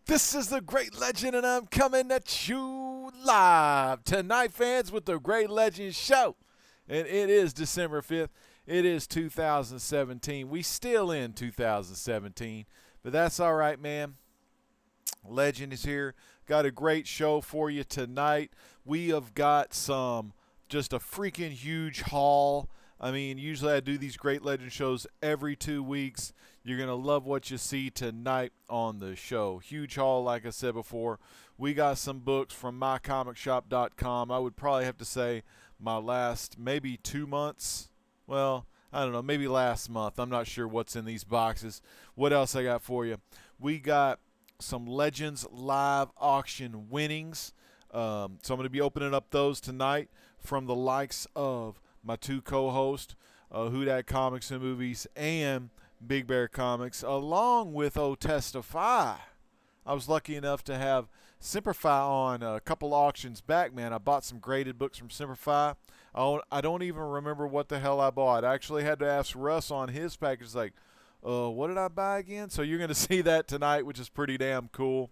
This is the Great Legend, and I'm coming at you live tonight, fans, with the Great Legend Show. And it is December 5th. It is 2017. We still in 2017, but that's all right, man. Legend is here. Got a great show for you tonight. We have got just a freaking huge haul. I mean, usually I do these Great Legend shows every 2 weeks. You're going to love what you see tonight on the show. Huge haul, like I said before. We got some books from mycomicshop.com. I would probably have to say my last maybe 2 months. Well, I don't know, maybe last month. I'm not sure what's in these boxes. What else I got for you? We got some Legends live auction winnings. So I'm going to be opening up those tonight from the likes of my two co-hosts, Who Dat Comics and Movies and Big Bear Comics, along with Testify. I was lucky enough to have Simplify on a couple auctions back, man. I bought some graded books from Simplify. I don't even remember what the hell I bought. I actually had to ask Russ on his package, like, what did I buy again? So you're going to see that tonight, which is pretty damn cool.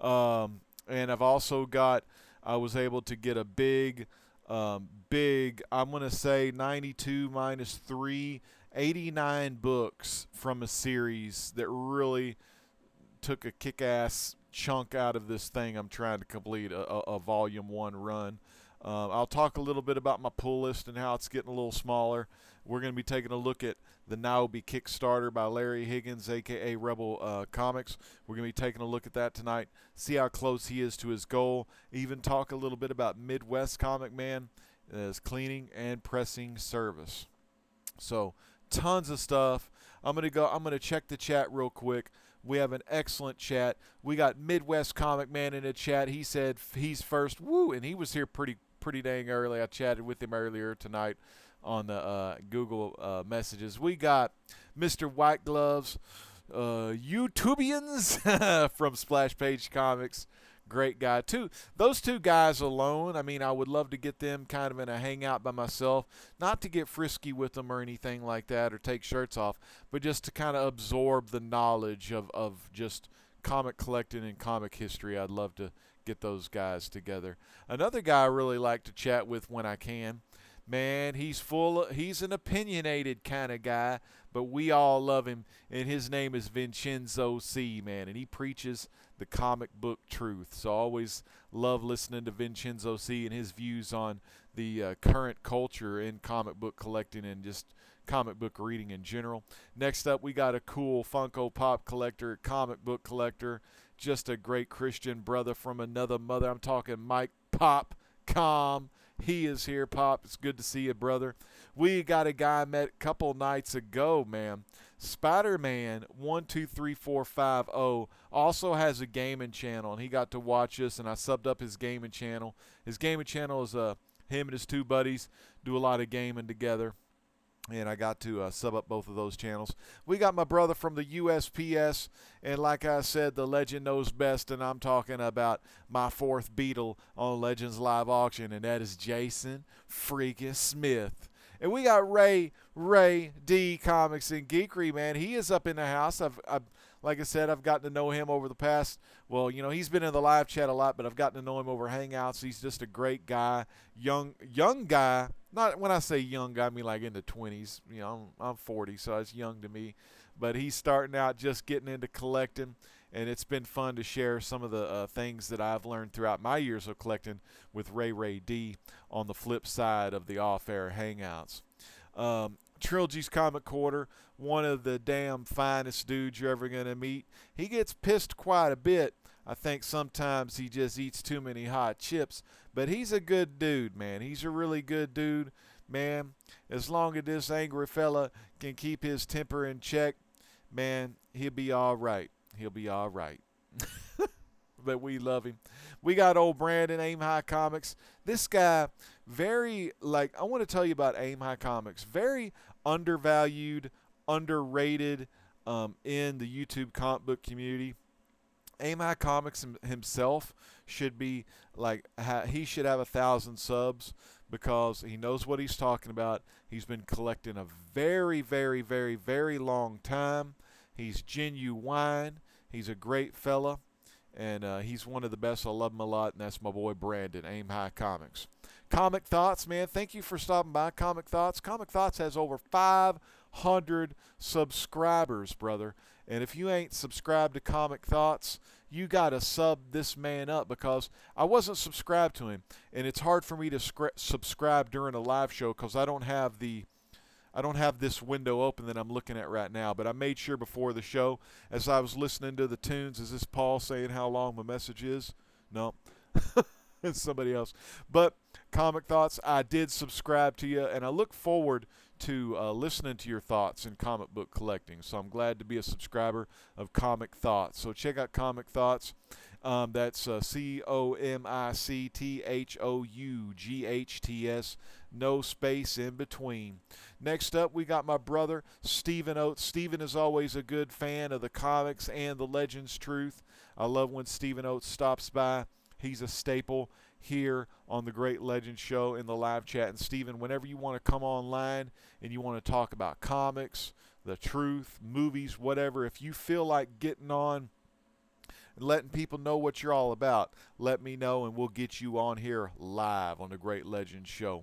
And I've also got, I was able to get a big, I'm going to say 92 minus 3, 89 books from a series that really took a kick-ass chunk out of this thing I'm trying to complete, a volume 1 run. I'll talk a little bit about my pull list and how it's getting a little smaller. We're going to be taking a look at the Nyobi Kickstarter by Larry Higgins, a.k.a. Rebel Comics. We're going to be taking a look at that tonight, see how close he is to his goal, even talk a little bit about Midwest Comic Man, his cleaning and pressing service. So, tons of stuff. I'm going to check the chat real quick. We have an excellent chat. We got Midwest Comic Man in the chat. He said he's first. Woo! And he was here pretty dang early. I chatted with him earlier tonight on the Google messages. We got Mr. White Gloves, YouTubians from Splash Page Comics. Great guy too. Those two guys alone, I mean, I would love to get them kind of in a hangout by myself, not to get frisky with them or anything like that or take shirts off, but just to kind of absorb the knowledge of just comic collecting and comic history. I'd love to get those guys together. Another guy I really like to chat with when I can, man, he's an opinionated kind of guy, but we all love him, and his name is Vincenzo C, man, and he preaches the comic book truth. So I always love listening to Vincenzo C and his views on the current culture in comic book collecting and just comic book reading in general. Next up, we got a cool Funko Pop collector, comic book collector, just a great Christian brother from another mother. I'm talking Mike Pop Com. He is here, Pop. It's good to see you, brother. We got a guy I met a couple nights ago, man. Spider-Man 123450 also has a gaming channel, and he got to watch us, and I subbed up his gaming channel. His gaming channel is him and his two buddies do a lot of gaming together, and I got to sub up both of those channels. We got my brother from the USPS, and like I said, the legend knows best, and I'm talking about my fourth Beetle on Legends Live Auction, and that is Jason freaking Smith. And we got Ray D Comics and Geekery, man. He is up in the house. Like I said, I've gotten to know him over the past, well, you know, he's been in the live chat a lot, but I've gotten to know him over Hangouts. He's just a great guy, young guy. Not when I say young guy, I mean like in the 20s. You know, I'm 40, so it's young to me. But he's starting out just getting into collecting, and it's been fun to share some of the things that I've learned throughout my years of collecting with Ray D on the flip side of the off-air Hangouts. Trilogy's Comic Quarter, one of the damn finest dudes you're ever going to meet. He gets pissed quite a bit. I think sometimes he just eats too many hot chips, but he's a good dude, man. He's a really good dude, man. As long as this angry fella can keep his temper in check, man, he'll be all right. He'll be all right. But we love him. We got old Brandon, Aim High Comics. This guy, I want to tell you about Aim High Comics. Very undervalued, underrated in the YouTube comic book community. Aim High Comics himself should be he should have 1,000 subs because he knows what he's talking about. He's been collecting a very, very, very, very long time. He's genuine. He's a great fella. and he's one of the best. I love him a lot, and that's my boy Brandon, Aim High Comics. Comic Thoughts, man, thank you for stopping by. Comic Thoughts. Comic Thoughts has over 500 subscribers, brother. And if you ain't subscribed to Comic Thoughts, you got to sub this man up, because I wasn't subscribed to him. And it's hard for me to subscribe during a live show because I don't have this window open that I'm looking at right now. But I made sure before the show, as I was listening to the tunes, is this Paul saying how long my message is? No. It's somebody else. But Comic Thoughts, I did subscribe to you, and I look forward to listening to your thoughts in comic book collecting. So I'm glad to be a subscriber of Comic Thoughts. So check out Comic Thoughts. That's COMICTHOUGHTS, no space in between. Next up, we got my brother, Stephen Oates. Stephen is always a good fan of the comics and the Legends Truth. I love when Stephen Oates stops by. He's a staple here on the Great Legends Show in the live chat. And Stephen, whenever you want to come online and you want to talk about comics, the truth, movies, whatever, if you feel like getting on and letting people know what you're all about, let me know and we'll get you on here live on the Great Legends Show.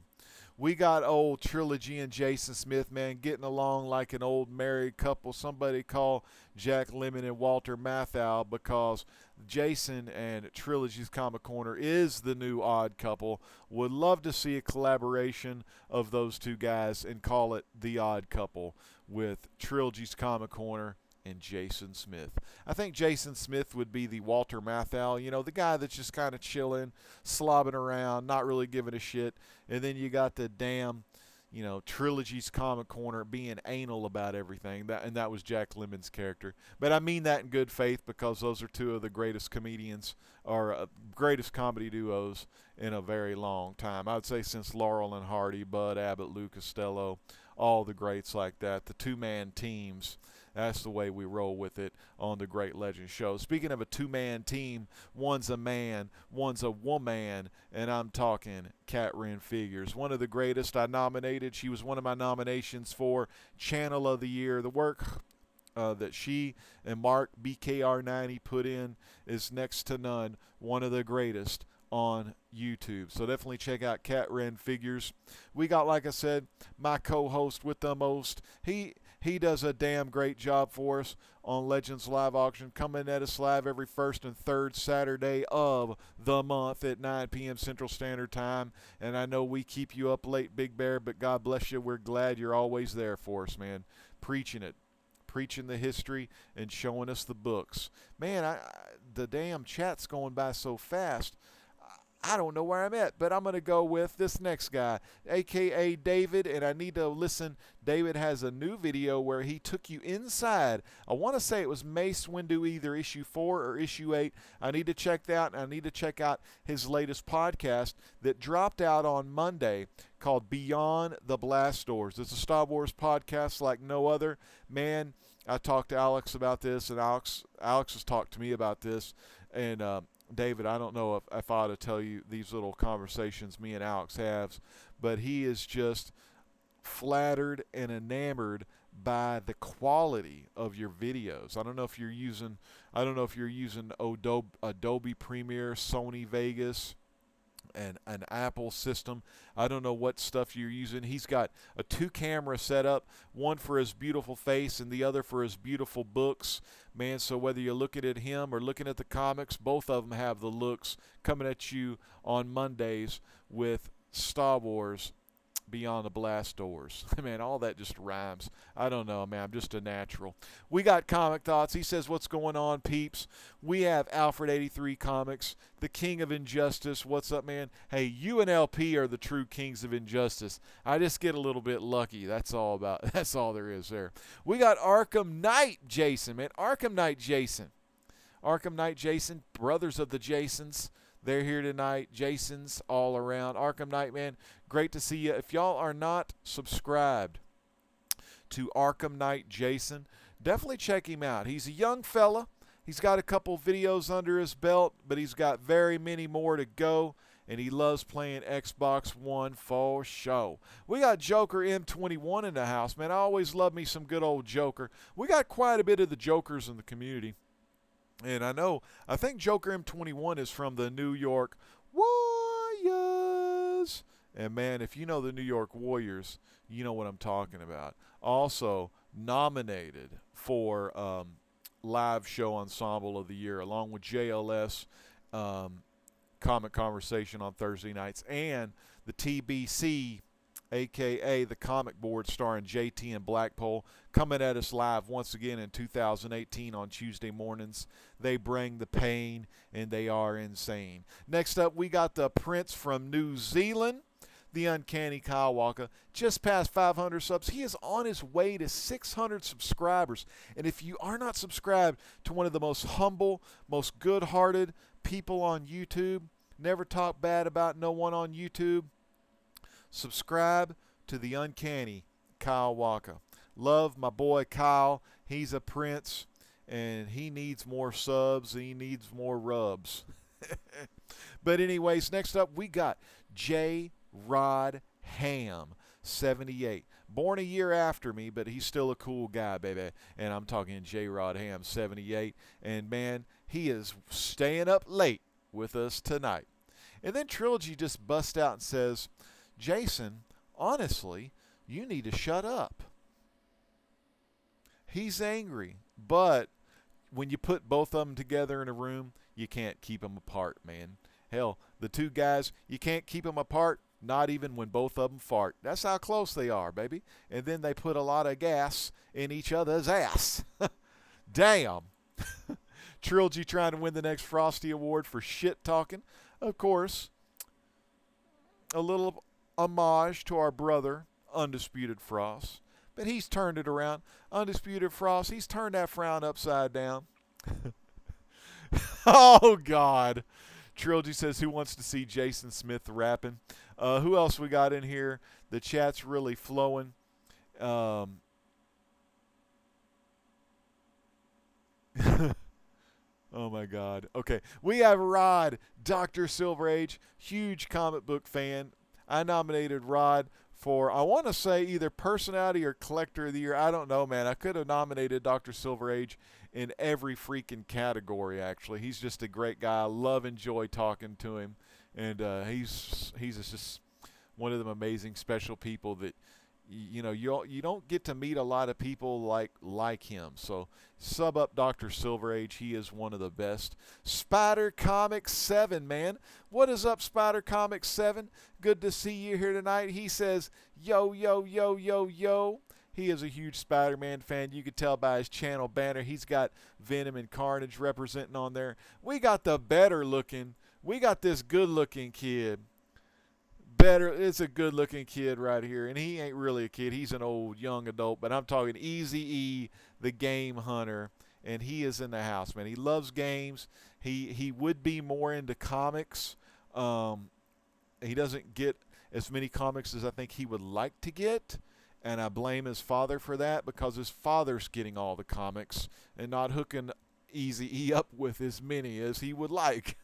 We got old Trilogy and Jason Smith, man, getting along like an old married couple. Somebody call Jack Lemmon and Walter Matthau, because Jason and Trilogy's Comic Corner is the new odd couple. Would love to see a collaboration of those two guys and call it the odd couple with Trilogy's Comic Corner and Jason Smith. I think Jason Smith would be the Walter Matthau, you know, the guy that's just kind of chilling, slobbing around, not really giving a shit. And then you got the damn, you know, Trilogy's Comic Corner being anal about everything. And that was Jack Lemmon's character. But I mean that in good faith, because those are two of the greatest comedians, or greatest comedy duos in a very long time. I would say since Laurel and Hardy, Bud Abbott, Lou Costello, all the greats like that, the two-man teams. That's the way we roll with it on the Great Legends Show. Speaking of a two-man team, one's a man, one's a woman, and I'm talking Kat Wren Figures. One of the greatest. I nominated. She was one of my nominations for Channel of the Year. The work that she and Mark BKR90 put in is next to none. One of the greatest on YouTube. So definitely check out Kat Wren Figures. We got, like I said, my co-host with the most. He does a damn great job for us on Legends Live Auction, coming at us live every first and third Saturday of the month at 9 p.m. Central Standard Time. And I know we keep you up late, Big Bear, but God bless you. We're glad you're always there for us, man. Preaching it. Preaching the history and showing us the books. Man, the damn chat's going by so fast. I don't know where I'm at, but I'm going to go with this next guy, a.k.a. David, and I need to listen. David has a new video where he took you inside. I want to say it was Mace Windu, either issue 4 or issue 8. I need to check that, and I need to check out his latest podcast that dropped out on Monday called Beyond the Blast Doors. It's a Star Wars podcast like no other. Man, I talked to Alex about this, and Alex has talked to me about this, and David, I don't know if I ought to tell you these little conversations me and Alex have, but he is just flattered and enamored by the quality of your videos. I don't know if you're using Adobe Premiere, Sony Vegas, and an Apple system. I don't know what stuff you're using. He's got a 2-camera setup, one for his beautiful face and the other for his beautiful books. Man, so whether you're looking at him or looking at the comics, both of them have the looks coming at you on Mondays with Star Wars Beyond the Blast Doors. Man, all that just rhymes. I don't know, man. I'm just a natural. We got Comic Thoughts. He says, what's going on, peeps? We have Alfred83 Comics, the king of injustice. What's up, man? Hey, you and LP are the true kings of injustice. I just get a little bit lucky. That's all there is there. We got Arkham Knight Jason, man. Arkham Knight Jason. Arkham Knight Jason, brothers of the Jasons. They're here tonight. Jason's all around. Arkham Knight, man, great to see you. If y'all are not subscribed to Arkham Knight Jason, definitely check him out. He's a young fella. He's got a couple videos under his belt, but he's got very many more to go, and he loves playing Xbox One for show. We got Joker M21 in the house, man. I always love me some good old Joker. We got quite a bit of the Jokers in the community. And I think Joker M21 is from the New York Warriors. And man, if you know the New York Warriors, you know what I'm talking about. Also nominated for Live Show Ensemble of the Year, along with JLS, Comic Conversation on Thursday nights, and the TBC, aka the Comic Board, starring JT and Blackpole, coming at us live once again in 2018 on Tuesday mornings. They bring the pain, and they are insane. Next up, we got the Prince from New Zealand, the Uncanny Kyle Walker, just past 500 subs. He is on his way to 600 subscribers. And if you are not subscribed to one of the most humble, most good-hearted people on YouTube, never talk bad about no one on YouTube, subscribe to the Uncanny Kyle Walker. Love my boy Kyle. He's a prince, and he needs more subs. He needs more rubs. But anyways, next up we got J. Rod Ham, 78. Born a year after me, but he's still a cool guy, baby. And I'm talking J. Rod Ham, 78. And man, he is staying up late with us tonight. And then Trilogy just busts out and says, Jason, honestly, you need to shut up. He's angry, but when you put both of them together in a room, you can't keep them apart, man. Hell, the two guys, you can't keep them apart, not even when both of them fart. That's how close they are, baby. And then they put a lot of gas in each other's ass. Damn. Trilogy trying to win the next Frosty Award for shit talking. Of course, a little homage to our brother, Undisputed Frost. But he's turned it around. Undisputed Frost, he's turned that frown upside down. Oh, God. Trilogy says, who wants to see Jason Smith rapping? Who else we got in here? The chat's really flowing. Oh, my God. Okay. We have Rod, Dr. Silver Age, huge comic book fan. I nominated Rod for, I want to say, either Personality or Collector of the Year. I don't know, man. I could have nominated Dr. Silver Age in every freaking category, actually. He's just a great guy. I love, enjoy talking to him. And he's just one of them amazing, special people that, you know, you don't get to meet a lot of people like him. So sub up Dr. Silver Age. He is one of the best. Spider Comics 7, man. What is up, Spider Comics 7? Good to see you here tonight. He says, yo, yo, yo, yo, yo. He is a huge Spider-Man fan. You could tell by his channel banner. He's got Venom and Carnage representing on there. We got the better looking. We got this good-looking kid. It's a good-looking kid right here. And he ain't really a kid. He's an old, young adult. But I'm talking Eazy-E, the game hunter. And he is in the house, man. He loves games. He would be more into comics. He doesn't get as many comics as I think he would like to get. And I blame his father for that, because his father's getting all the comics and not hooking Eazy-E up with as many as he would like.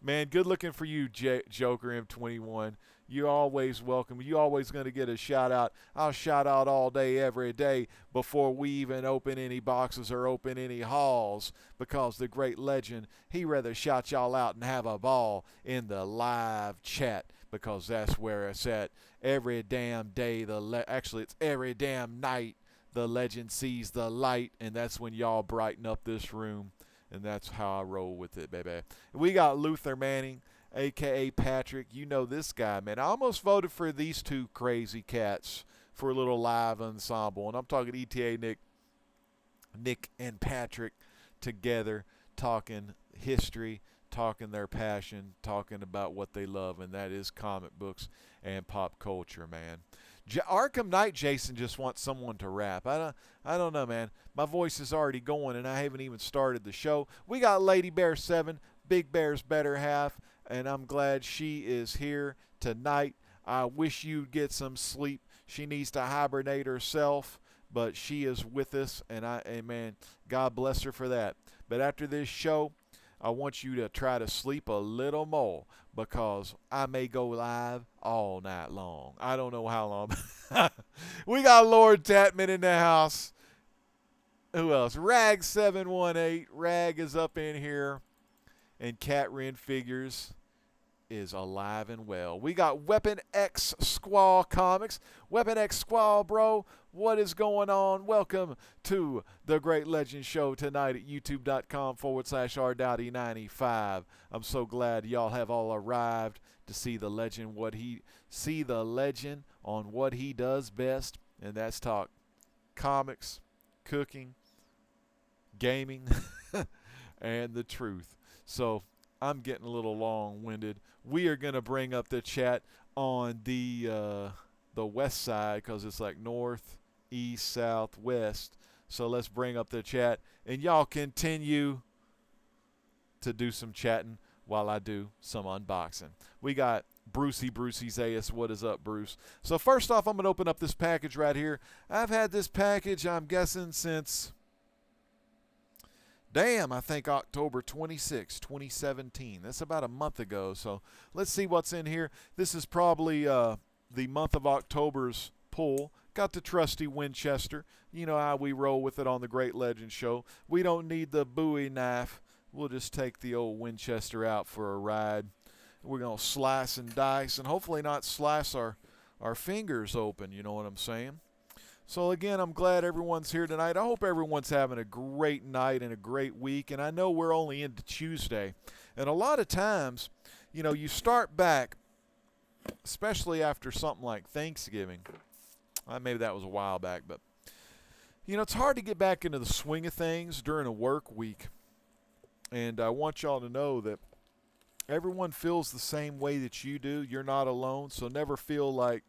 Man, good looking for you, Joker M21. You're always welcome. You're always going to get a shout-out. I'll shout-out all day, every day, before we even open any boxes or open any hauls, because the great legend, he rather shout y'all out and have a ball in the live chat, because that's where it's at. Every damn day, actually, it's every damn night, the legend sees the light, and that's when y'all brighten up this room. And that's how I roll with it, baby. We got Luther Manning, a.k.a. Patrick. You know this guy, man. I almost voted for these two crazy cats for a little live ensemble. And I'm talking ETA Nick and Patrick together, talking history, talking their passion, talking about what they love, and that is comic books and pop culture, man. Arkham Knight Jason just wants someone to rap. I don't know, man. My voice is already going, and I haven't even started the show. We got Lady Bear 7, Big Bear's better half, and I'm glad she is here tonight. I wish you'd get some sleep. She needs to hibernate herself, but she is with us, and man, God bless her for that. But after this show, I want you to try to sleep a little more, because I may go live all night long. I don't know how long. We got Lord Tatman in the house. Who else? Rag718. Rag is up in here. And Cat Ren Figures is alive and well. We got Weapon X Squall Comics. Weapon X Squall, bro. What is going on? Welcome to the Great Legend Show tonight at youtube.com/rdowdy95. I'm so glad y'all have all arrived to see the legend, on what he does best, and that's talk comics, cooking, gaming, and the truth. So I'm getting a little long-winded. We are going to bring up the chat on the west side because it's like north, east, south, west. So let's bring up the chat, and y'all continue to do some chatting while I do some unboxing. We got Brucey Zayas. What is up, Bruce? So first off, I'm going to open up this package right here. I've had this package, I'm guessing, since... I think October 26, 2017. That's about a month ago. So let's see what's in here. This is probably the month of October's pull. Got the trusty Winchester. You know how we roll with it on the Great Legend Show. We don't need the Bowie knife. We'll just take the old Winchester out for a ride. We're going to slice and dice and hopefully not slice our fingers open. You know what I'm saying? So again, I'm glad everyone's here tonight. I hope everyone's having a great night and a great week. And I know we're only into Tuesday. And a lot of times, you know, you start back, especially after something like Thanksgiving. Maybe that was a while back. But, you know, it's hard to get back into the swing of things during a work week. And I want y'all to know that everyone feels the same way that you do. You're not alone. So never feel like,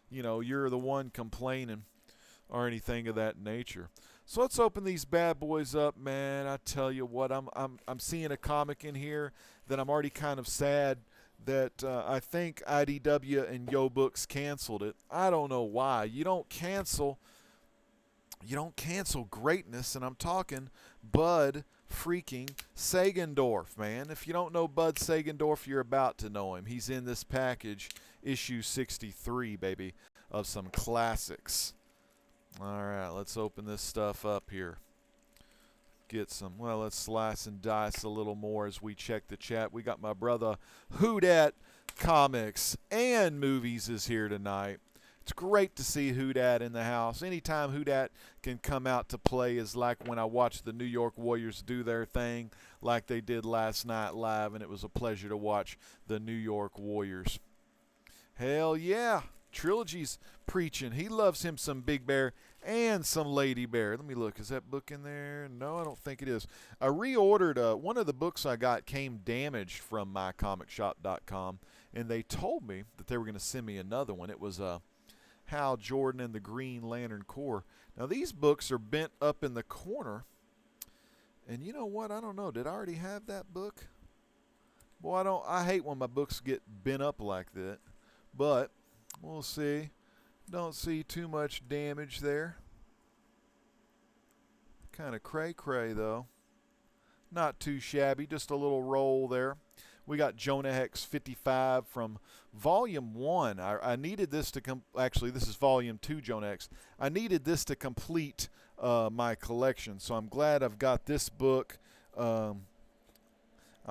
you know, you're the one complaining or anything of that nature. So let's open these bad boys up, man. I tell you what, I'm seeing a comic in here that I'm already kind of sad that I think IDW and Yo Books canceled it. I don't know why. You don't cancel greatness, and I'm talking Bud freaking Sagendorf, man. If you don't know Bud Sagendorf, you're about to know him. He's in this package, issue 63, baby, of some classics. All right, let's open this stuff up here. Let's slice and dice a little more as we check the chat. We got my brother Hoodat Comics and Movies is here tonight. It's great to see Hoodat in the house. Anytime Hoodat can come out to play is like when I watch the New York Warriors do their thing like they did last night live, and it was a pleasure to watch the New York Warriors. Hell yeah. Trilogy's preaching. He loves him some Big Bear and some Lady Bear. Let me look. Is that book in there? No, I don't think it is. I reordered one of the books I got came damaged from mycomicshop.com, and they told me that they were going to send me another one. It was Hal Jordan and the Green Lantern Corps. Now, these books are bent up in the corner, and you know what? I don't know. Did I already have that book? Boy, I hate when my books get bent up like that, but we'll see. Don't see too much damage there. Kind of cray-cray, though. Not too shabby. Just a little roll there. We got Jonah Hex 55 from Volume 1. I needed this to actually, this is Volume 2, Jonah Hex. I needed this to complete my collection, so I'm glad I've got this book. I'll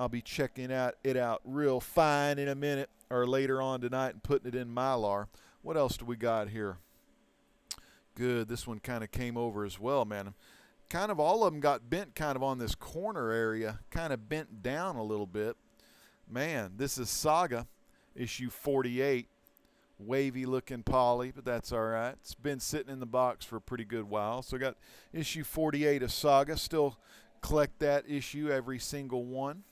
be checking it out real fine in a minute or later on tonight and putting it in Mylar. What else do we got here? Good. This one kind of came over as well, man. Kind of all of them got bent kind of on this corner area, kind of bent down a little bit. Man, this is Saga, issue 48. Wavy looking poly, but that's all right. It's been sitting in the box for a pretty good while. So I got issue 48 of Saga. Still collect that issue, every single one.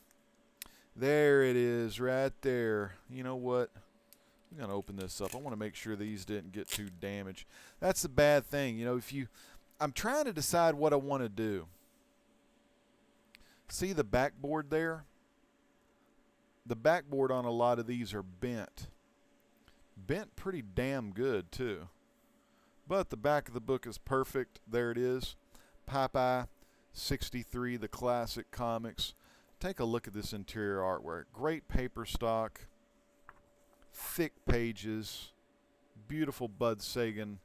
There it is right there. You know what? I'm going to open this up. I want to make sure these didn't get too damaged. That's the bad thing. You know, I'm trying to decide what I want to do. See the backboard there? The backboard on a lot of these are bent. Bent pretty damn good, too. But the back of the book is perfect. There it is. Popeye 63, the classic comics. Take a look at this interior artwork. Great paper stock. Thick pages. Beautiful Bud Sagendorf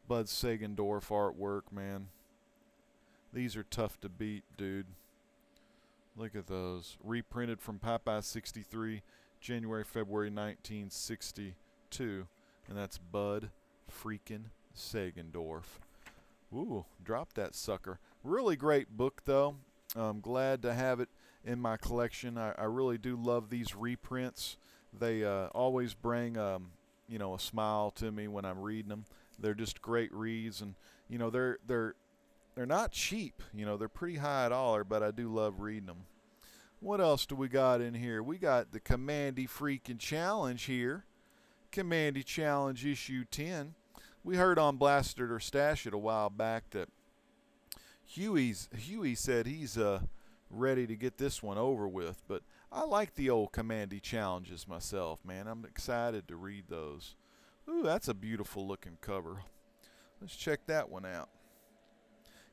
artwork, man. These are tough to beat, dude. Look at those. Reprinted from Popeye 63, January, February 1962. And that's Bud freaking Sagendorf. Ooh, drop that sucker. Really great book, though. I'm glad to have it in my collection. I really do love these reprints. They always bring, you know, a smile to me when I'm reading them. They're just great reads, and you know they're not cheap. You know, they're pretty high dollar, but I do love reading them. What else do we got in here? We got the Commandy freaking Challenge here. Commandy Challenge issue 10. We heard on Blast It or Stash It a while back that Huey said he's ready to get this one over with, but I like the old Commandy challenges myself, man. I'm excited to read those. Ooh, that's a beautiful looking cover. Let's check that one out.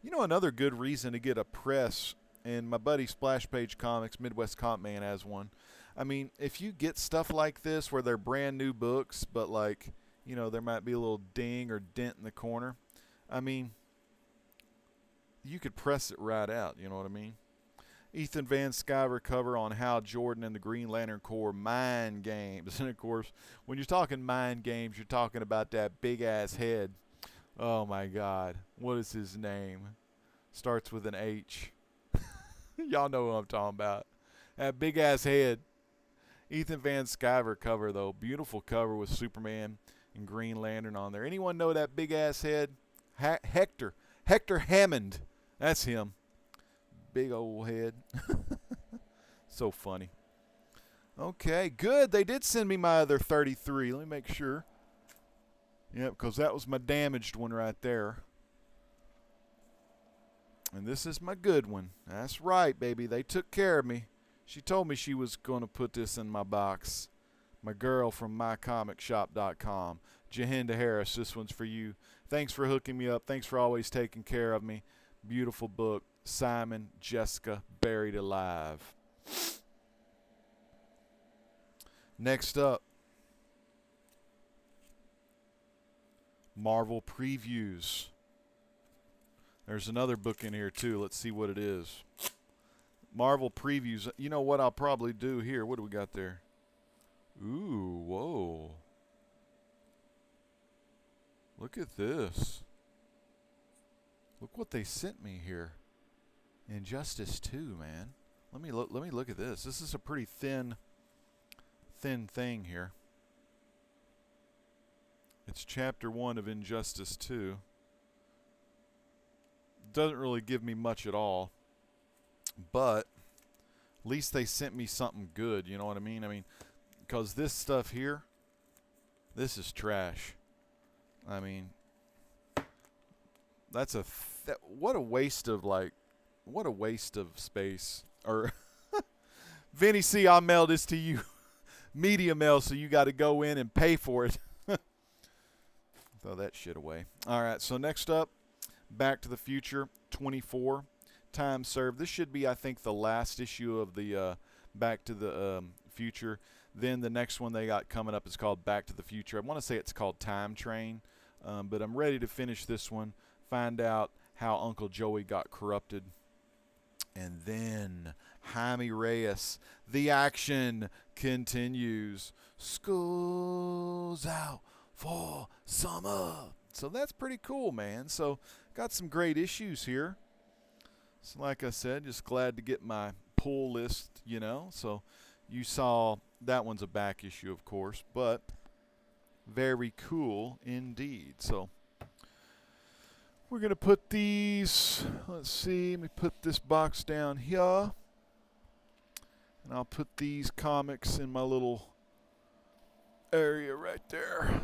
You know, another good reason to get a press, and my buddy Splash Page Comics, Midwest Comp Man, has one. I mean, if you get stuff like this where they're brand new books, but like, you know, there might be a little ding or dent in the corner, I mean, you could press it right out, you know what I mean? Ethan Van Sciver cover on Hal Jordan and the Green Lantern Corps mind games. And of course, when you're talking mind games, you're talking about that big ass head. Oh my God, what is his name? Starts with an H. Y'all know what I'm talking about. That big ass head. Ethan Van Sciver cover, though. Beautiful cover with Superman and Green Lantern on there. Anyone know that big ass head? Hector Hammond. That's him. Big old head. So funny. Okay, good. They did send me my other 33. Let me make sure. Yep, because that was my damaged one right there. And this is my good one. That's right, baby. They took care of me. She told me she was going to put this in my box. My girl from mycomicshop.com. Jahinda Harris, this one's for you. Thanks for hooking me up. Thanks for always taking care of me. Beautiful book. Simon Jessica Buried Alive. Next up, Marvel Previews. There's another book in here too. Let's see what it is. Marvel Previews. You know what I'll probably do here? What do we got there? Ooh, whoa. Look at this. Look what they sent me here. Injustice 2, man. Let me look at this. This is a pretty thin thing here. It's chapter 1 of Injustice 2. Doesn't really give me much at all. But at least they sent me something good, you know what I mean? I mean, because this stuff here, this is trash. I mean, that's what a waste of space. Or Vinny C, I'll mail this to you. Media mail, so you got to go in and pay for it. Throw that shit away. All right, so next up, Back to the Future 24. Time served. This should be, I think, the last issue of the Back to the Future. Then the next one they got coming up is called Back to the Future. I want to say it's called Time Train, but I'm ready to finish this one, find out how Uncle Joey got corrupted. And then Jaime Reyes, the action continues. School's out for summer. So that's pretty cool, man. So got some great issues here. So like I said, just glad to get my pull list, you know. So you saw that one's a back issue, of course, but very cool indeed. So we're going to put these, let's see, let me put this box down here. And I'll put these comics in my little area right there.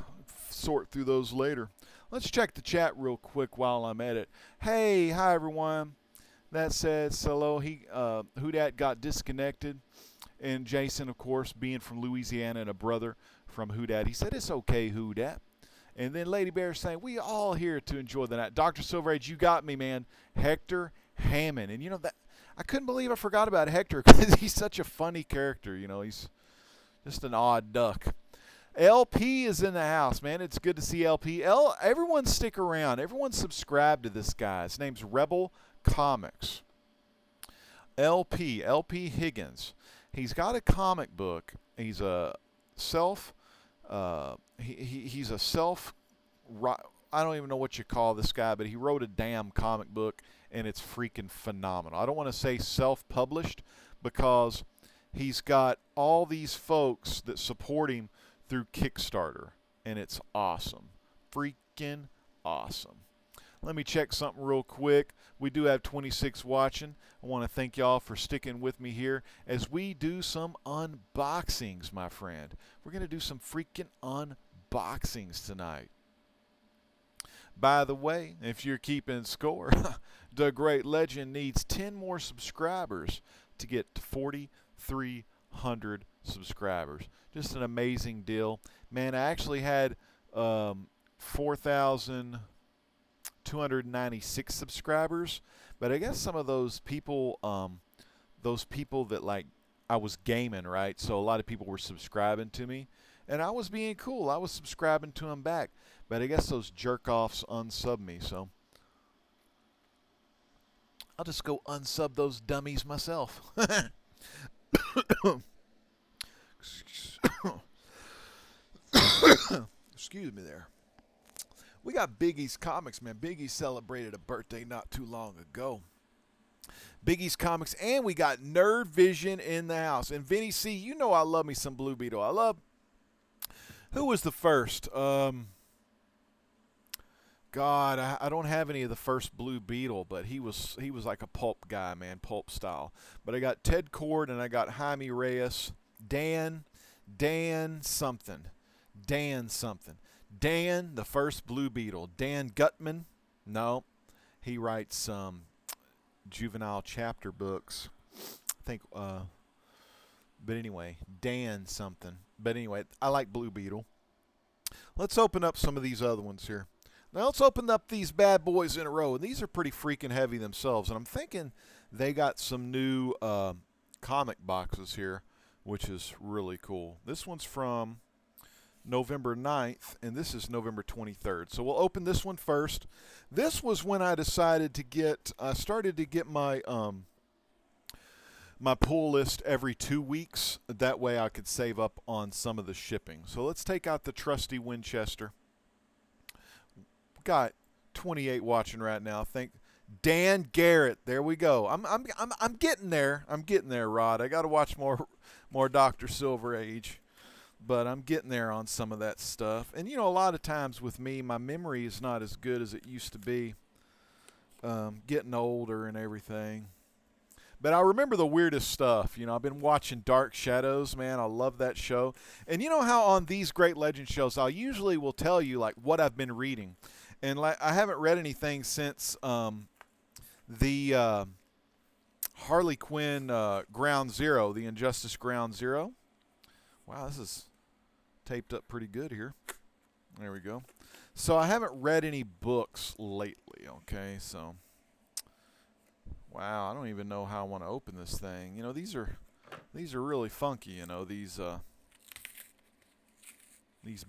Sort through those later. Let's check the chat real quick while I'm at it. Hey, hi everyone. That says hello. Who dat got disconnected, and Jason, of course, being from Louisiana and a brother from Who Dat, he said it's okay, Who Dat. And then Lady Bear saying we all here to enjoy the night. Dr. Silver Age, you got me, man. Hector Hammond, and you know that I couldn't believe I forgot about Hector because he's such a funny character. You know, he's just an odd duck. LP is in the house, man. It's good to see LP. Everyone stick around. Everyone subscribe to this guy. His name's Rebel Comics. LP Higgins. He's got a comic book. He's a self. He's a self. I don't even know what you call this guy, but he wrote a damn comic book, and it's freaking phenomenal. I don't want to say self-published because he's got all these folks that support him through Kickstarter, and it's awesome. Freaking awesome. Let me check something real quick. We do have 26 watching. I want to thank y'all for sticking with me here as we do some unboxings, my friend. We're going to do some freaking unboxings tonight. By the way, if you're keeping score, the Great Legend needs 10 more subscribers to get to 4,300 subscribers. Just an amazing deal. Man, I actually had 4,296 subscribers, but I guess some of those people that like I was gaming, right? So a lot of people were subscribing to me, and I was being cool. I was subscribing to them back, but I guess those jerk-offs unsub me, so I'll just go unsub those dummies myself. Excuse me there. We got Biggie's Comics, man. Biggie celebrated a birthday not too long ago. Biggie's Comics, and we got Nerd Vision in the house. And Vinny C, you know I love me some Blue Beetle. I love... Who was the first? God, I don't have any of the first Blue Beetle, but he was like a pulp guy, man, pulp style. But I got Ted Cord and I got Jaime Reyes, Dan something, Dan, the first Blue Beetle. Dan Gutman, no, he writes some juvenile chapter books, I think. But anyway, Dan something. But anyway, I like Blue Beetle. Let's open up some of these other ones here. Now let's open up these bad boys in a row. And these are pretty freaking heavy themselves. And I'm thinking they got some new comic boxes here, which is really cool. This one's from November 9th, and this is November 23rd. So we'll open this one first. This was when I decided to get, I started to get my my pull list every 2 weeks. That way I could save up on some of the shipping. So let's take out the trusty Winchester. Got 28 watching right now. Thank Dan Garrett. There we go. I'm getting there. I'm getting there, Rod. I got to watch more Dr. Silver Age, but I'm getting there on some of that stuff. And you know, a lot of times with me, my memory is not as good as it used to be. Getting older and everything. But I remember the weirdest stuff. You know, I've been watching Dark Shadows, man. I love that show. And you know how on these Great Legend shows, I usually will tell you like what I've been reading. And like I haven't read anything since the Harley Quinn Ground Zero, the Injustice Ground Zero. Wow, this is taped up pretty good here. There we go. So I haven't read any books lately, okay? So wow, I don't even know how I want to open this thing. You know, these are really funky, you know, these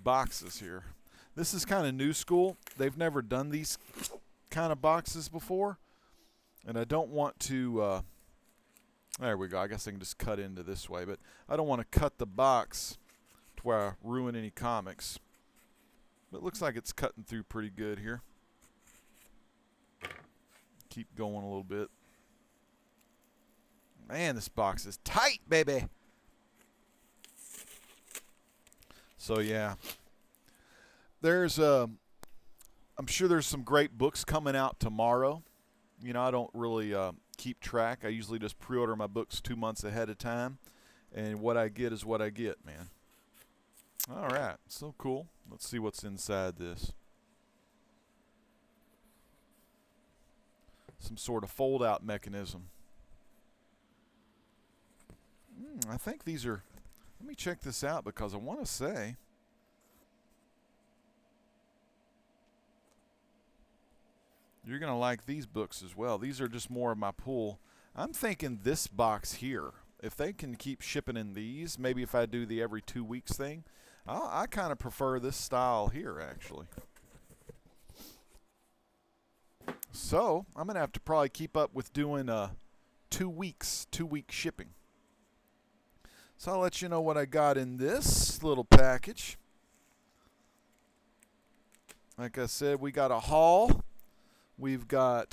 boxes here. This is kind of new school. They've never done these kind of boxes before. And I don't want to there we go. I guess I can just cut into this way, but I don't want to cut the box to where I ruin any comics. But it looks like it's cutting through pretty good here. Keep going a little bit. Man, this box is tight, baby. So yeah, there's I'm sure there's some great books coming out tomorrow. You know, I don't really keep track. I usually just pre-order my books 2 months ahead of time, and what I get is what I get, man. All right, so cool. Let's see what's inside this. Some sort of fold-out mechanism. I think these are, let me check this out because I want to say, you're going to like these books as well. These are just more of my pool. I'm thinking this box here, if they can keep shipping in these, maybe if I do the every 2 weeks thing, I kind of prefer this style here, actually. So I'm going to have to probably keep up with doing 2 week shipping. So I'll let you know what I got in this little package. Like I said, we got a haul. We're going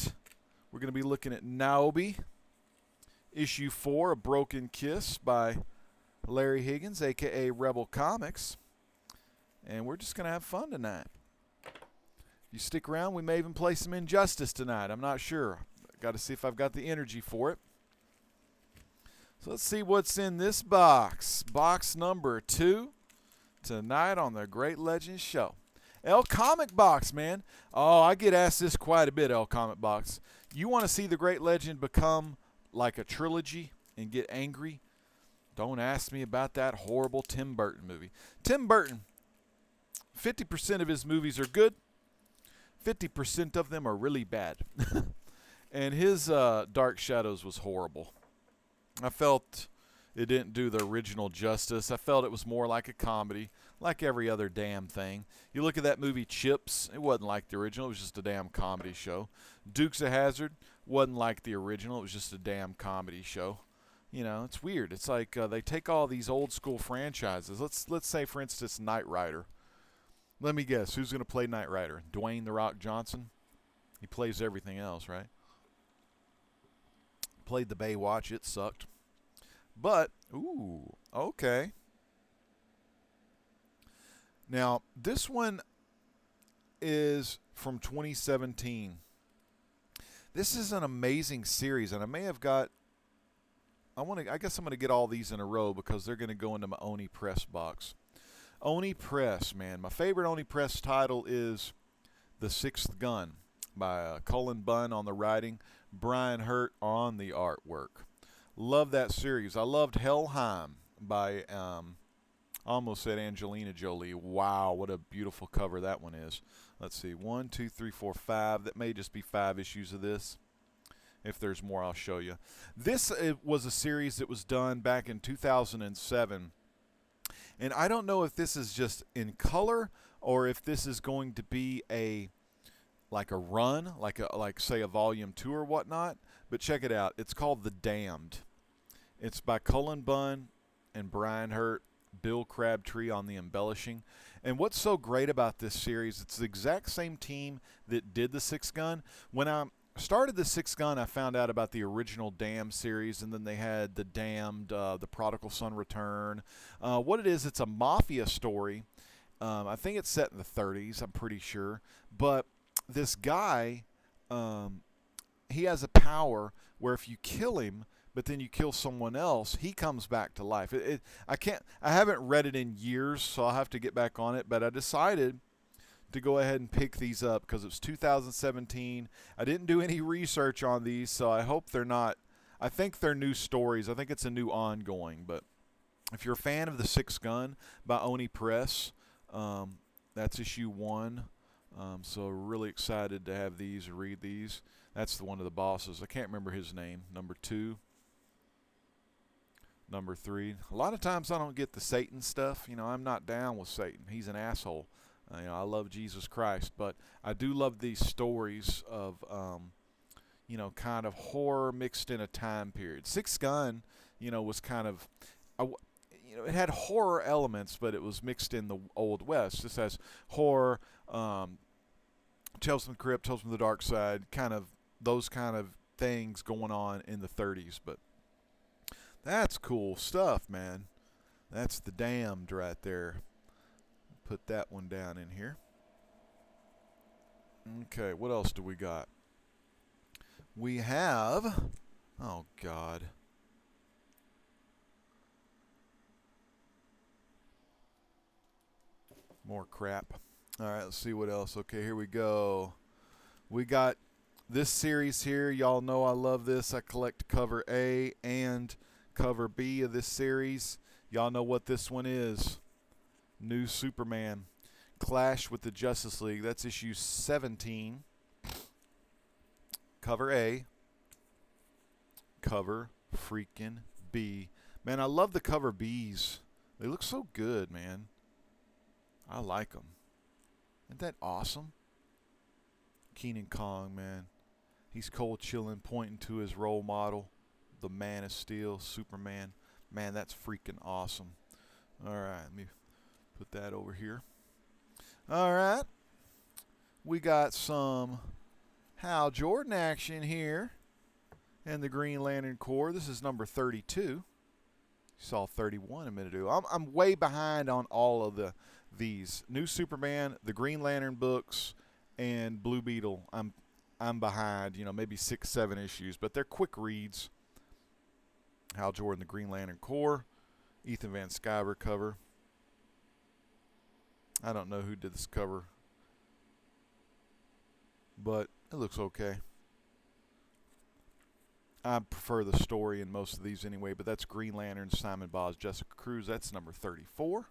to be looking at Nyobi, issue 4, A Broken Kiss by Larry Higgins, a.k.a. Rebel Comics. And we're just going to have fun tonight. If you stick around, we may even play some Injustice tonight. I'm not sure. Got to see if I've got the energy for it. So let's see what's in this box. Box number 2 tonight on the Great Legends Show. L Comic Box, man. Oh, I get asked this quite a bit, L Comic Box. You want to see the Great Legend become like a trilogy and get angry? Don't ask me about that horrible Tim Burton movie. Tim Burton, 50% of his movies are good. 50% of them are really bad. And his Dark Shadows was horrible. I felt it didn't do the original justice. I felt it was more like a comedy, like every other damn thing. You look at that movie Chips, it wasn't like the original. It was just a damn comedy show. Dukes of Hazzard wasn't like the original. It was just a damn comedy show. You know, it's weird. It's like they take all these old school franchises. Let's say, for instance, Knight Rider. Let me guess, who's going to play Knight Rider? Dwayne "The Rock" Johnson? He plays everything else, right? Played the Baywatch. It sucked. But, ooh, okay. Now, this one is from 2017. This is an amazing series, and I may have got... I guess I'm going to get all these in a row because they're going to go into my Oni Press box. Oni Press, man. My favorite Oni Press title is The Sixth Gun by Cullen Bunn on the writing, Brian Hurt on the artwork. Love that series. I loved Helheim by, I almost said Angelina Jolie. Wow, what a beautiful cover that one is. Let's see, 1, 2, 3, 4, 5. That may just be 5 issues of this. If there's more, I'll show you. This was a series that was done back in 2007. And I don't know if this is just in color or if this is going to be like a run, like say a volume 2 or whatnot. But check it out. It's called The Damned. It's by Cullen Bunn and Brian Hurt, Bill Crabtree on the embellishing. And what's so great about this series, it's the exact same team that did The Sixth Gun. When I started The Sixth Gun, I found out about the original Damned series, and then they had The Damned, The Prodigal Son Return. What it is, it's a mafia story. I think it's set in the 30s, I'm pretty sure. But this guy, he has a power where if you kill him, but then you kill someone else, he comes back to life. I haven't read it in years, so I'll have to get back on it. But I decided to go ahead and pick these up because it's 2017. I didn't do any research on these, so I hope they're not. I think they're new stories. I think it's a new ongoing. But if you're a fan of The Sixth Gun by Oni Press, that's issue 1. So really excited to have these, read these. That's the one of the bosses. I can't remember his name. Number 2. Number 3. A lot of times I don't get the Satan stuff. You know, I'm not down with Satan. He's an asshole. You know, I love Jesus Christ, but I do love these stories of, you know, kind of horror mixed in a time period. Sixth Gun, you know, was kind of, you know, it had horror elements, but it was mixed in the Old West. This has horror, Tales from the Crypt, Tales from the Dark Side, kind of those kind of things going on in the 30s. But that's cool stuff, man. That's The Damned right there. Put that one down in here. Okay, what else do we got? We have, oh God. More crap. All right, let's see what else. Okay, here we go. We got this series here. Y'all know I love this. I collect cover A and cover B of this series. Y'all know what this one is. New Superman. Clash with the Justice League. That's issue 17. Cover A. Cover freaking B. Man, I love the cover Bs. They look so good, man. I like them. Isn't that awesome? Keenan Kong, man. He's cold chilling, pointing to his role model, the Man of Steel, Superman. Man, that's freaking awesome. All right, let me put that over here. All right. We got some Hal Jordan action here in the Green Lantern Corps. This is number 32. You saw 31 a minute ago. I'm way behind on all of these. New Superman, the Green Lantern books, and Blue Beetle. I'm behind, maybe 6, 7 issues, but they're quick reads. Hal Jordan, the Green Lantern Corps. Ethan Van Sciver cover. I don't know who did this cover, but it looks okay. I prefer the story in most of these anyway, but that's Green Lantern, Simon Boz, Jessica Cruz. That's number 34.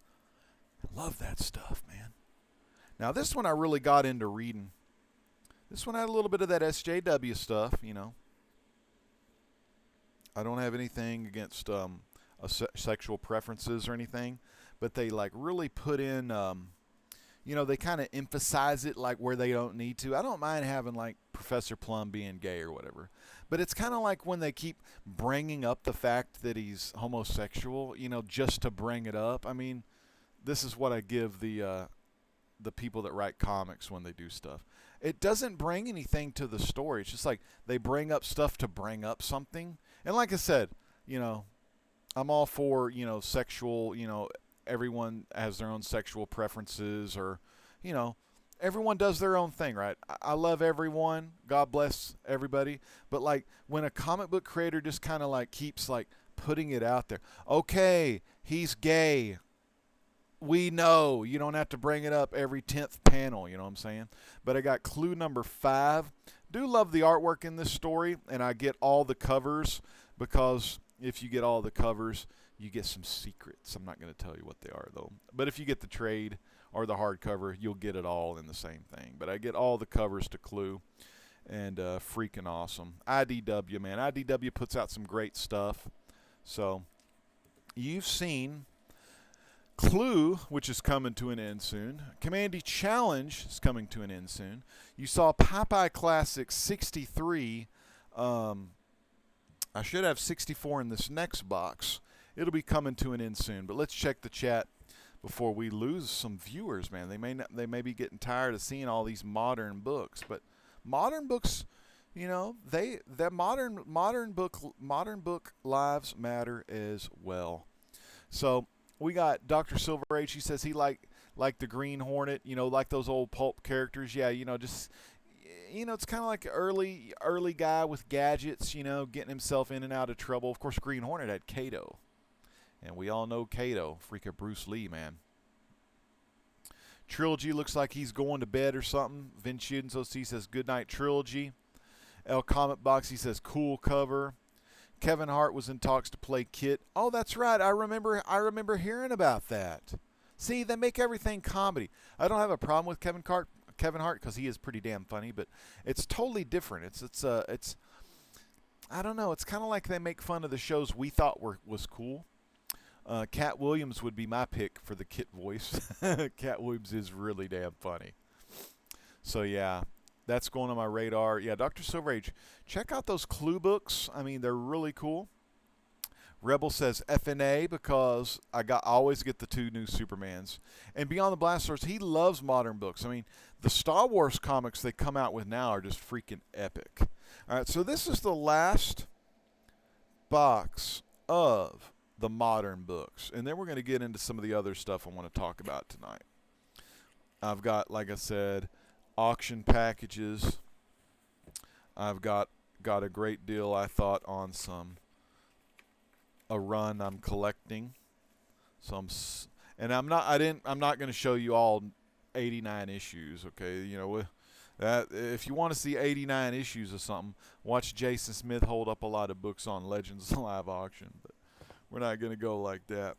I love that stuff, man. Now, this one I really got into reading. This one had a little bit of that SJW stuff, I don't have anything against sexual preferences or anything, but they like really put in, they kind of emphasize it like where they don't need to. I don't mind having like Professor Plum being gay or whatever, but it's kind of like when they keep bringing up the fact that he's homosexual, just to bring it up. I mean, this is what I give the people that write comics when they do stuff. It doesn't bring anything to the story. It's just like they bring up stuff to bring up something. And like I said, I'm all for, sexual, everyone has their own sexual preferences, or, everyone does their own thing, right? I love everyone. God bless everybody. But like when a comic book creator just kind of like keeps like putting it out there. Okay, he's gay. We know. You don't have to bring it up every 10th panel, you know what I'm saying? But I got clue number 5. Do love the artwork in this story, and I get all the covers, because if you get all the covers, you get some secrets. I'm not going to tell you what they are, though. But if you get the trade or the hardcover, you'll get it all in the same thing. But I get all the covers to Clue, and freaking awesome. IDW, man. IDW puts out some great stuff. So you've seen Clue, which is coming to an end soon. Commandy Challenge is coming to an end soon. You saw Popeye Classic 63. I should have 64 in this next box. It'll be coming to an end soon. But let's check the chat before we lose some viewers, man. They may be getting tired of seeing all these modern books, but modern books, modern book lives matter as well. So we got Dr. Silver Age. He says he like the Green Hornet, like those old pulp characters. Yeah, just it's kind of like an early guy with gadgets, getting himself in and out of trouble. Of course, Green Hornet had Kato, and we all know Kato, freaking Bruce Lee, man. Trilogy looks like he's going to bed or something. Vincenzo C says good night, Trilogy. El Comic Box, he says cool cover. Kevin Hart was in talks to play Kit. Oh, that's right. I remember hearing about that. See, they make everything comedy. I don't have a problem with Kevin Hart because he is pretty damn funny, but it's totally different. It's I don't know. It's kind of like they make fun of the shows we thought was cool. Cat Williams would be my pick for the Kit voice. Cat Williams is really damn funny. So yeah. That's going on my radar. Yeah, Dr. Silver Age. Check out those Clue books. I mean, they're really cool. Rebel says FNA because I always get the 2 new Supermans. And Beyond the Blast Source, he loves modern books. I mean, the Star Wars comics they come out with now are just freaking epic. All right, so this is the last box of the modern books. And then we're going to get into some of the other stuff I want to talk about tonight. I've got, like I said, auction packages. I've got a great deal, I thought, on a run I'm collecting. I'm not going to show you all 89 issues, okay? If you want to see 89 issues of something, watch Jason Smith hold up a lot of books on Legends live auction, but we're not going to go like that.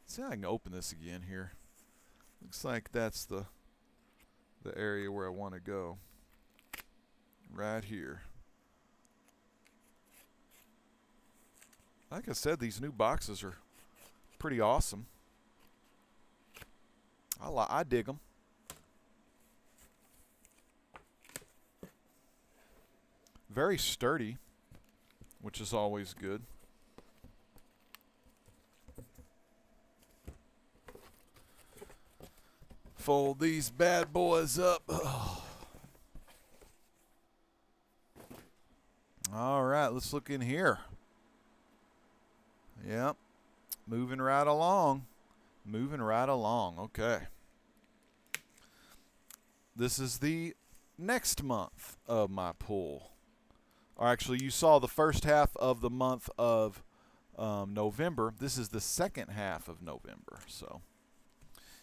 Let's see if I can open this again here. Looks like that's the area where I want to go. Right here. Like I said, these new boxes are pretty awesome. I dig them. very sturdy, which is always good. Fold these bad boys up. Oh. All right, let's look in here. Yep, moving right along. Moving right along. Okay. This is the next month of my pull. Or actually, you saw the first half of the month of November. This is the second half of November. So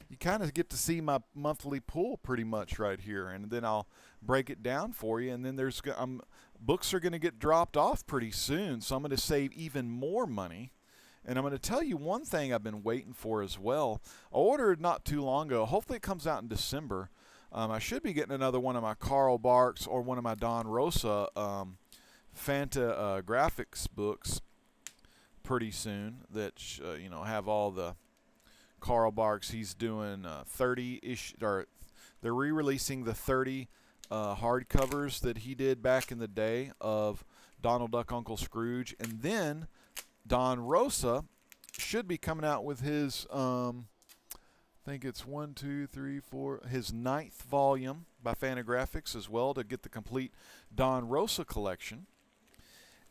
you kind of get to see my monthly pull pretty much right here, and then I'll break it down for you. And then there's books are going to get dropped off pretty soon, so I'm going to save even more money. And I'm going to tell you one thing I've been waiting for as well. I ordered not too long ago. Hopefully it comes out in December. I should be getting another one of my Carl Barks or one of my Don Rosa Fanta graphics books pretty soon that have all the Carl Barks. He's doing 30-ish, or they're re-releasing the 30 hardcovers that he did back in the day of Donald Duck Uncle Scrooge. And then Don Rosa should be coming out with his, I think it's 1, 2, 3, 4, his 9th volume by Fantagraphics as well, to get the complete Don Rosa collection.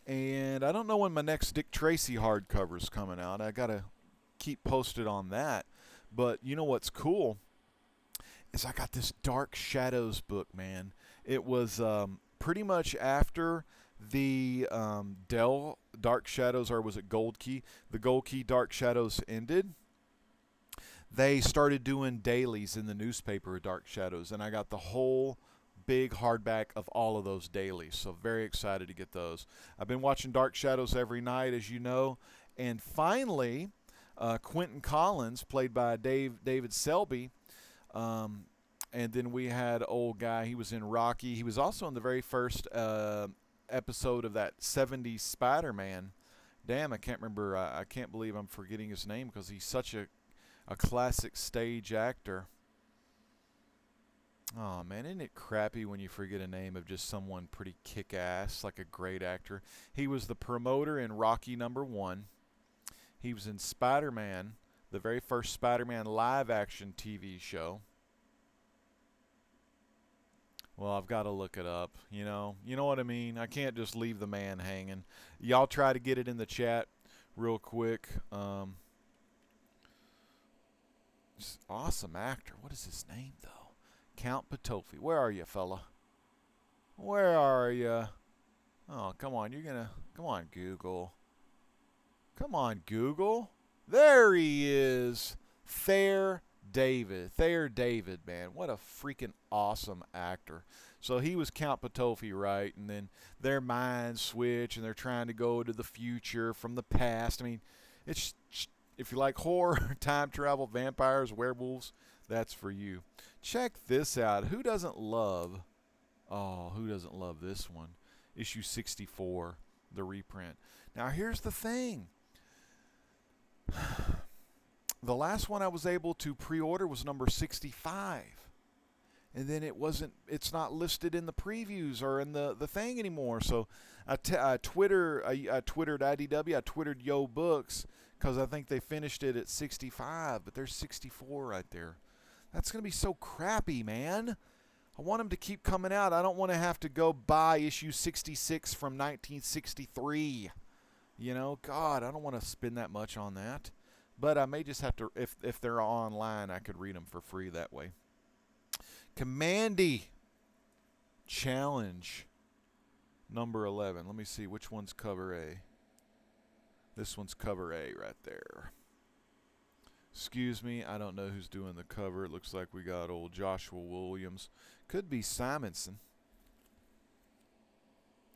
And I don't know when my next Dick Tracy hardcover is coming out. I got to keep posted on that. But you know what's cool is I got this Dark Shadows book, man. It was pretty much after the Dell Dark Shadows, or was it Gold Key? The Gold Key Dark Shadows ended. They started doing dailies in the newspaper of Dark Shadows, and I got the whole big hardback of all of those dailies. So very excited to get those. I've been watching Dark Shadows every night, as you know, and finally, Quentin Collins, played by David Selby, and then we had old guy. He was in Rocky. He was also in the very first episode of that 70s Spider-Man. Damn, I can't remember. I can't believe I'm forgetting his name because he's such a classic stage actor. Oh, man, isn't it crappy when you forget a name of just someone pretty kick-ass, like a great actor? He was the promoter in Rocky #1. He was in Spider-Man, the very first Spider-Man live-action TV show. Well, I've got to look it up, you know what I mean? I can't just leave the man hanging. Y'all try to get it in the chat real quick. Awesome actor. What is his name, though? Count Patofi. Where are you, fella? Where are you? Oh, come on. Come on, Google. Come on, Google. There he is. Thayer David, man. What a freaking awesome actor. So he was Count Patofi, right? And then their minds switch, and they're trying to go to the future from the past. I mean, it's, if you like horror, time travel, vampires, werewolves, that's for you. Check this out. Who doesn't love this one? Issue 64, the reprint. Now, here's the thing. The last one I was able to pre-order was number 65. And then it's not listed in the previews or in the thing anymore. So I twittered IDW, I twittered Yo Books, because I think they finished it at 65, but there's 64 right there. That's going to be so crappy, man. I want them to keep coming out. I don't want to have to go buy issue 66 from 1963. God, I don't want to spend that much on that. But I may just have to, if they're online, I could read them for free that way. Commandy Challenge number 11. Let me see, which one's cover A? This one's cover A right there. Excuse me, I don't know who's doing the cover. It looks like we got old Joshua Williams. Could be Simonson.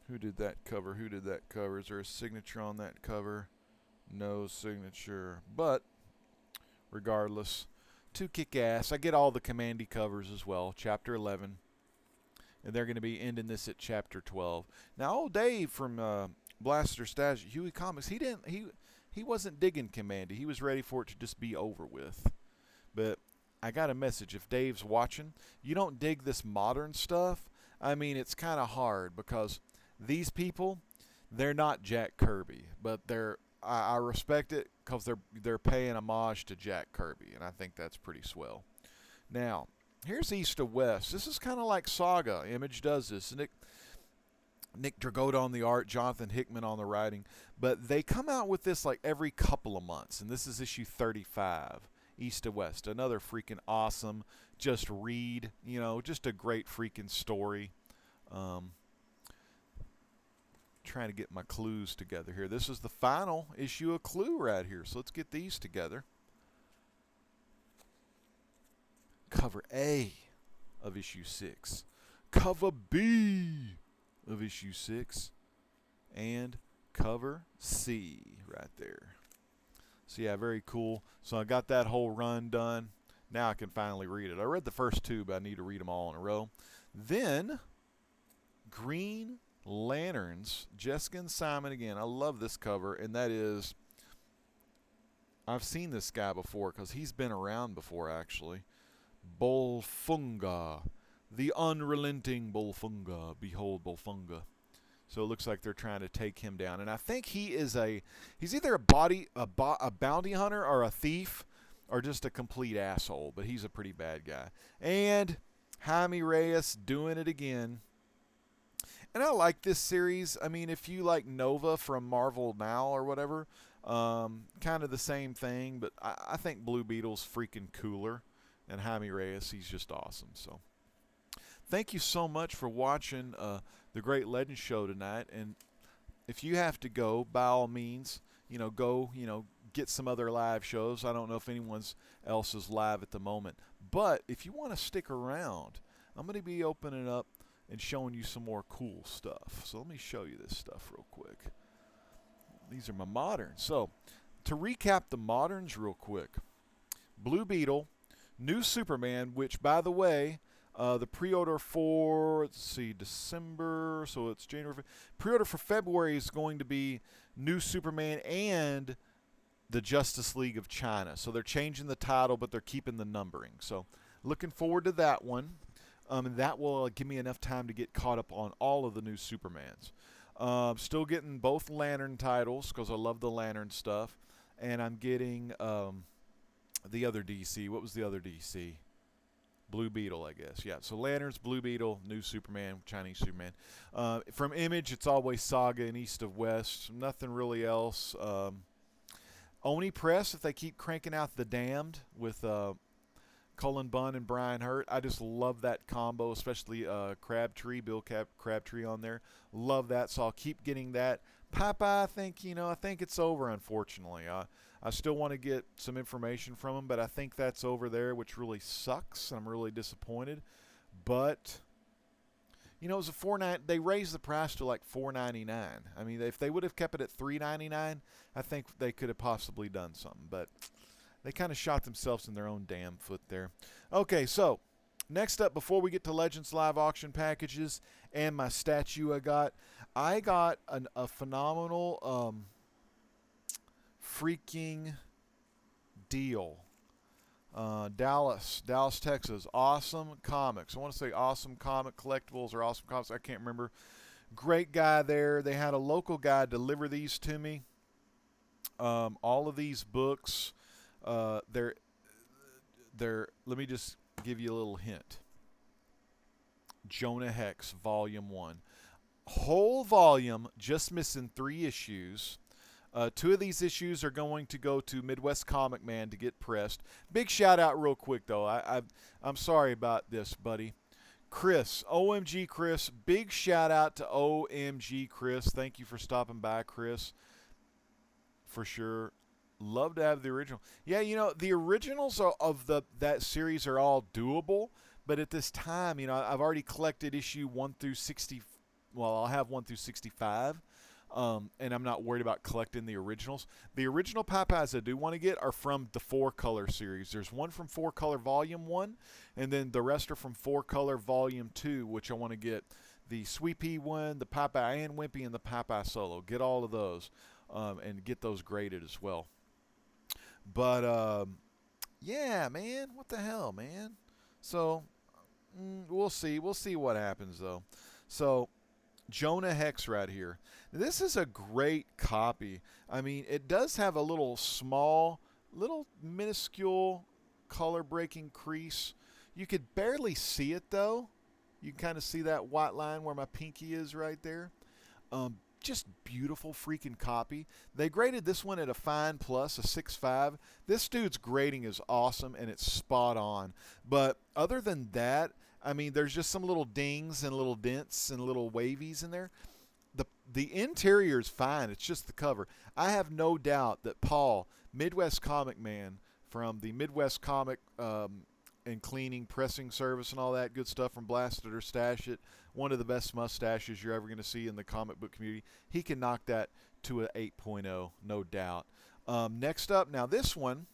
Who did that cover? Is there a signature on that cover? No signature. But, regardless, to kick ass. I get all the Commandy covers as well. Chapter 11. And they're going to be ending this at Chapter 12. Now, old Dave from Blaster Stash, Huey Comics, he wasn't digging Commandy. He was ready for it to just be over with. But I got a message. If Dave's watching, you don't dig this modern stuff, I mean, it's kind of hard because these people, they're not Jack Kirby, but I respect it because they're paying homage to Jack Kirby, and I think that's pretty swell. Now, here's East of West. This is kind of like Saga. Image does this. Nick Dragotta on the art, Jonathan Hickman on the writing. But they come out with this like every couple of months, and this is issue 35, East of West. Another freaking awesome, just read, just a great freaking story. Trying to get my clues together here. This is the final issue of Clue right here, so let's get these together. Cover A of issue 6. Cover B of issue 6. And cover C right there. So yeah, very cool. So I got that whole run done. Now I can finally read it. I read the first 2, but I need to read them all in a row. Then, Green Lanterns, Jessica and Simon again. I love this cover, and that is, I've seen this guy before because he's been around before actually. Bolfunga, the unrelenting Bolfunga. Behold Bolfunga. So it looks like they're trying to take him down, and I think he's either a bounty hunter or a thief or just a complete asshole, but he's a pretty bad guy. And Jaime Reyes doing it again. And I like this series. I mean, if you like Nova from Marvel Now or whatever, kind of the same thing, but I think Blue Beetle's freaking cooler. And Jaime Reyes, he's just awesome. So thank you so much for watching the Great Legends Show tonight. And if you have to go, by all means, go, get some other live shows. I don't know if anyone else is live at the moment. But if you want to stick around, I'm going to be opening up and showing you some more cool stuff. So let me show you this stuff real quick. These are my moderns. So to recap the moderns real quick, Blue Beetle, New Superman, which, by the way, the pre-order for, let's see, December, so it's January. Pre-order for February is going to be New Superman and the Justice League of China. So they're changing the title, but they're keeping the numbering. So looking forward to that one. And that will give me enough time to get caught up on all of the new Supermans. Still getting both Lantern titles because I love the Lantern stuff. And I'm getting the other DC. What was the other DC? Blue Beetle, I guess. Yeah, so Lanterns, Blue Beetle, New Superman, Chinese Superman. From Image, it's always Saga and East of West. Nothing really else. Oni Press, if they keep cranking out The Damned with Cullen Bunn and Brian Hurt. I just love that combo, especially Crabtree, Bill Crabtree on there. Love that, so I'll keep getting that. Popeye, I think it's over, unfortunately. I still want to get some information from him, but I think that's over there, which really sucks. I'm really disappointed. But, it was they raised the price to like $4.99. I mean, if they would have kept it at $3.99, I think they could have possibly done something. But they kind of shot themselves in their own damn foot there. Okay, so next up, before we get to Legends Live auction packages and my statue I got a phenomenal freaking deal. Dallas, Texas. Awesome Comics. I want to say Awesome Comic Collectibles or Awesome Comics. I can't remember. Great guy there. They had a local guy deliver these to me. All of these books, they're. Let me just give you a little hint. Jonah Hex, Volume 1. Whole volume, just missing 3 issues. 2 of these issues are going to go to Midwest Comic Man to get pressed. Big shout out real quick, though. I'm sorry about this, buddy. Chris, OMG Chris, big shout out to OMG Chris. Thank you for stopping by, Chris. For sure. Love to have the original. Yeah, the originals of that series are all doable, but at this time, I've already collected issue 1 through 60. Well, I'll have 1 through 65. And I'm not worried about collecting the originals. The original Popeyes I do want to get are from the 4-Color series. There's one from 4-Color Volume 1, and then the rest are from 4-Color Volume 2, which I want to get. The Sweet Pea one, the Popeye and Wimpy, and the Popeye Solo. Get all of those and get those graded as well. But, yeah, man. What the hell, man? So, we'll see. We'll see what happens, though. So, Jonah Hex right here. This is a great copy. I mean, it does have a little small, little minuscule color breaking crease. You could barely see it though. You can kind of see that white line where my pinky is right there. Just beautiful freaking copy. They graded this one at a fine plus, a 6.5. This dude's grading is awesome and it's spot on. But other than that, I mean, there's just some little dings and little dents and little wavies in there. The interior is fine. It's just the cover. I have no doubt that Paul, Midwest Comic Man from the Midwest Comic and cleaning, pressing service and all that good stuff from Blast It or Stash It, one of the best mustaches you're ever going to see in the comic book community. He can knock that to an 8.0, no doubt. Next up, now this one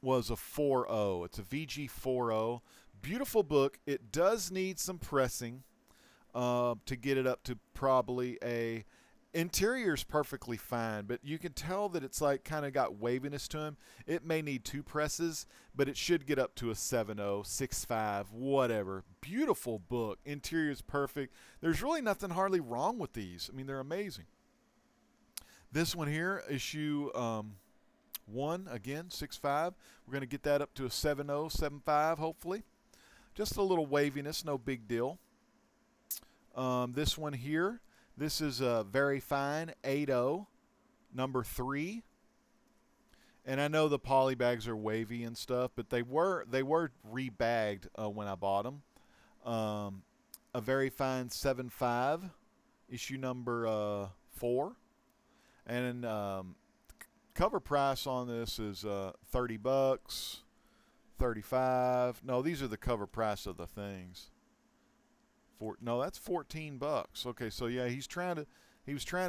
was a 4.0. It's a VG 4.0. Beautiful book. It does need some pressing to get it up to probably a... Interior's perfectly fine, but you can tell that it's like kind of got waviness to him. It may need 2 presses, but it should get up to a 7.0, 6.5, whatever. Beautiful book. Interior's perfect. There's really nothing hardly wrong with these. I mean, they're amazing. This one here, issue 1, again, 6.5. We're going to get that up to a 7.0, 7.5, hopefully. Just a little waviness, no big deal. This one here. This is a very fine 8.0, number 3. And I know the poly bags are wavy and stuff, but they were rebagged when I bought them. A very fine 7.5, issue number 4. And cover price on this is $30, 35. No, these are the cover price of the things. No, that's $14. Okay, so yeah, he was trying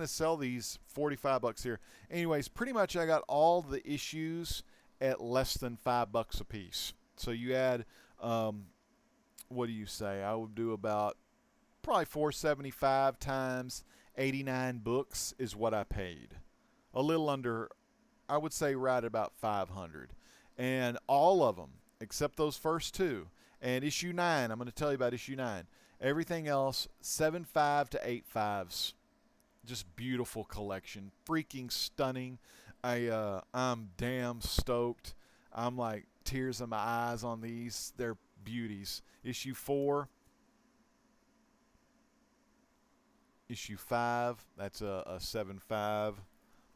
to sell these $45 here. Anyways, pretty much I got all the issues at less than $5 a piece. So you add, what do you say? I would do about probably $475 times 89 books is what I paid. A little under, I would say right about 500. And all of them, except those first 2. And issue 9, I'm going to tell you about issue 9. Everything else, 7.5 to 8.5s. Just beautiful collection. Freaking stunning. I'm damn stoked. I'm like tears in my eyes on these. They're beauties. Issue 4. Issue 5. That's a 7.5. A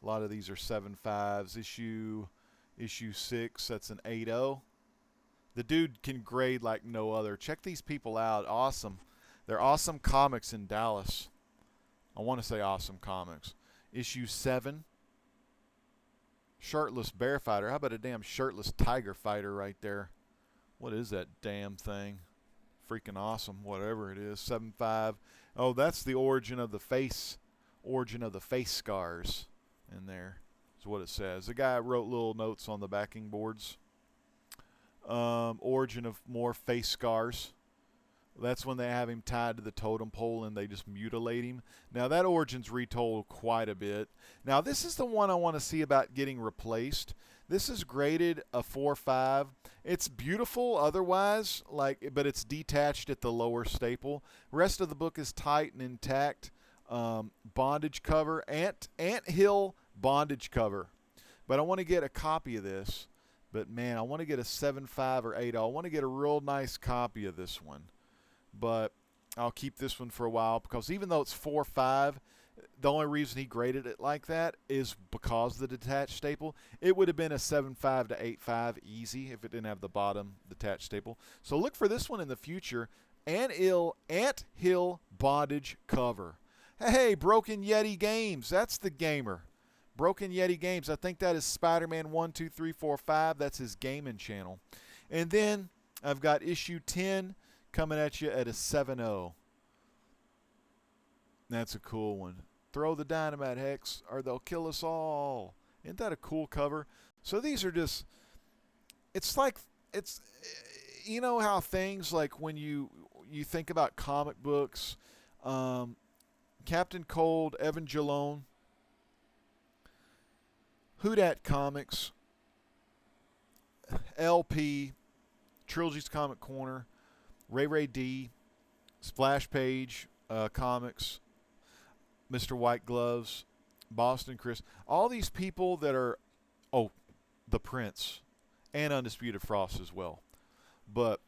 lot of these are 7.5s. Issue 6. That's an 8.0. The dude can grade like no other. Check these people out. Awesome. They're Awesome Comics in Dallas. I want to say Awesome Comics. Issue 7. Shirtless Bear Fighter. How about a damn shirtless Tiger Fighter right there? What is that damn thing? Freaking awesome. Whatever it is. 7.5. Oh, that's the origin of the face. Origin of the face scars in there. Is what it says. The guy wrote little notes on the backing boards. Origin of more face scars. That's when they have him tied to the totem pole and they just mutilate him. Now that origin's retold quite a bit. Now this is the one I want to see about getting replaced. This is graded a 4.5. It's beautiful otherwise, but it's detached at the lower staple. Rest of the book is tight and intact. Bondage cover, Ant Hill bondage cover. But I want to get a copy of this. But man, I want to get a 7.5 or 8.0. I want to get a real nice copy of this one. But I'll keep this one for a while because even though it's 4.5, the only reason he graded it like that is because of the detached staple. It would have been a 7.5 to 8.5 easy if it didn't have the bottom detached staple. So look for this one in the future. Ant Hill bondage cover. Hey, Broken Yeti Games. That's the gamer. Broken Yeti Games. I think that is Spider-Man 1, 2, 3, 4, 5. That's his gaming channel. And then I've got issue 10 coming at you at a 7.0. That's a cool one. Throw the dynamite, Hex, or they'll kill us all. Isn't that a cool cover? So these are just, it's like, it's, you know how things like when you think about comic books, Captain Cold, Evan Jalone, Who Dat Comics, LP, Trilogy's Comic Corner, Ray D, Splash Page Comics, Mr. White Gloves, Boston Chris, all these people that are, oh, the Prince, and Undisputed Frost as well. But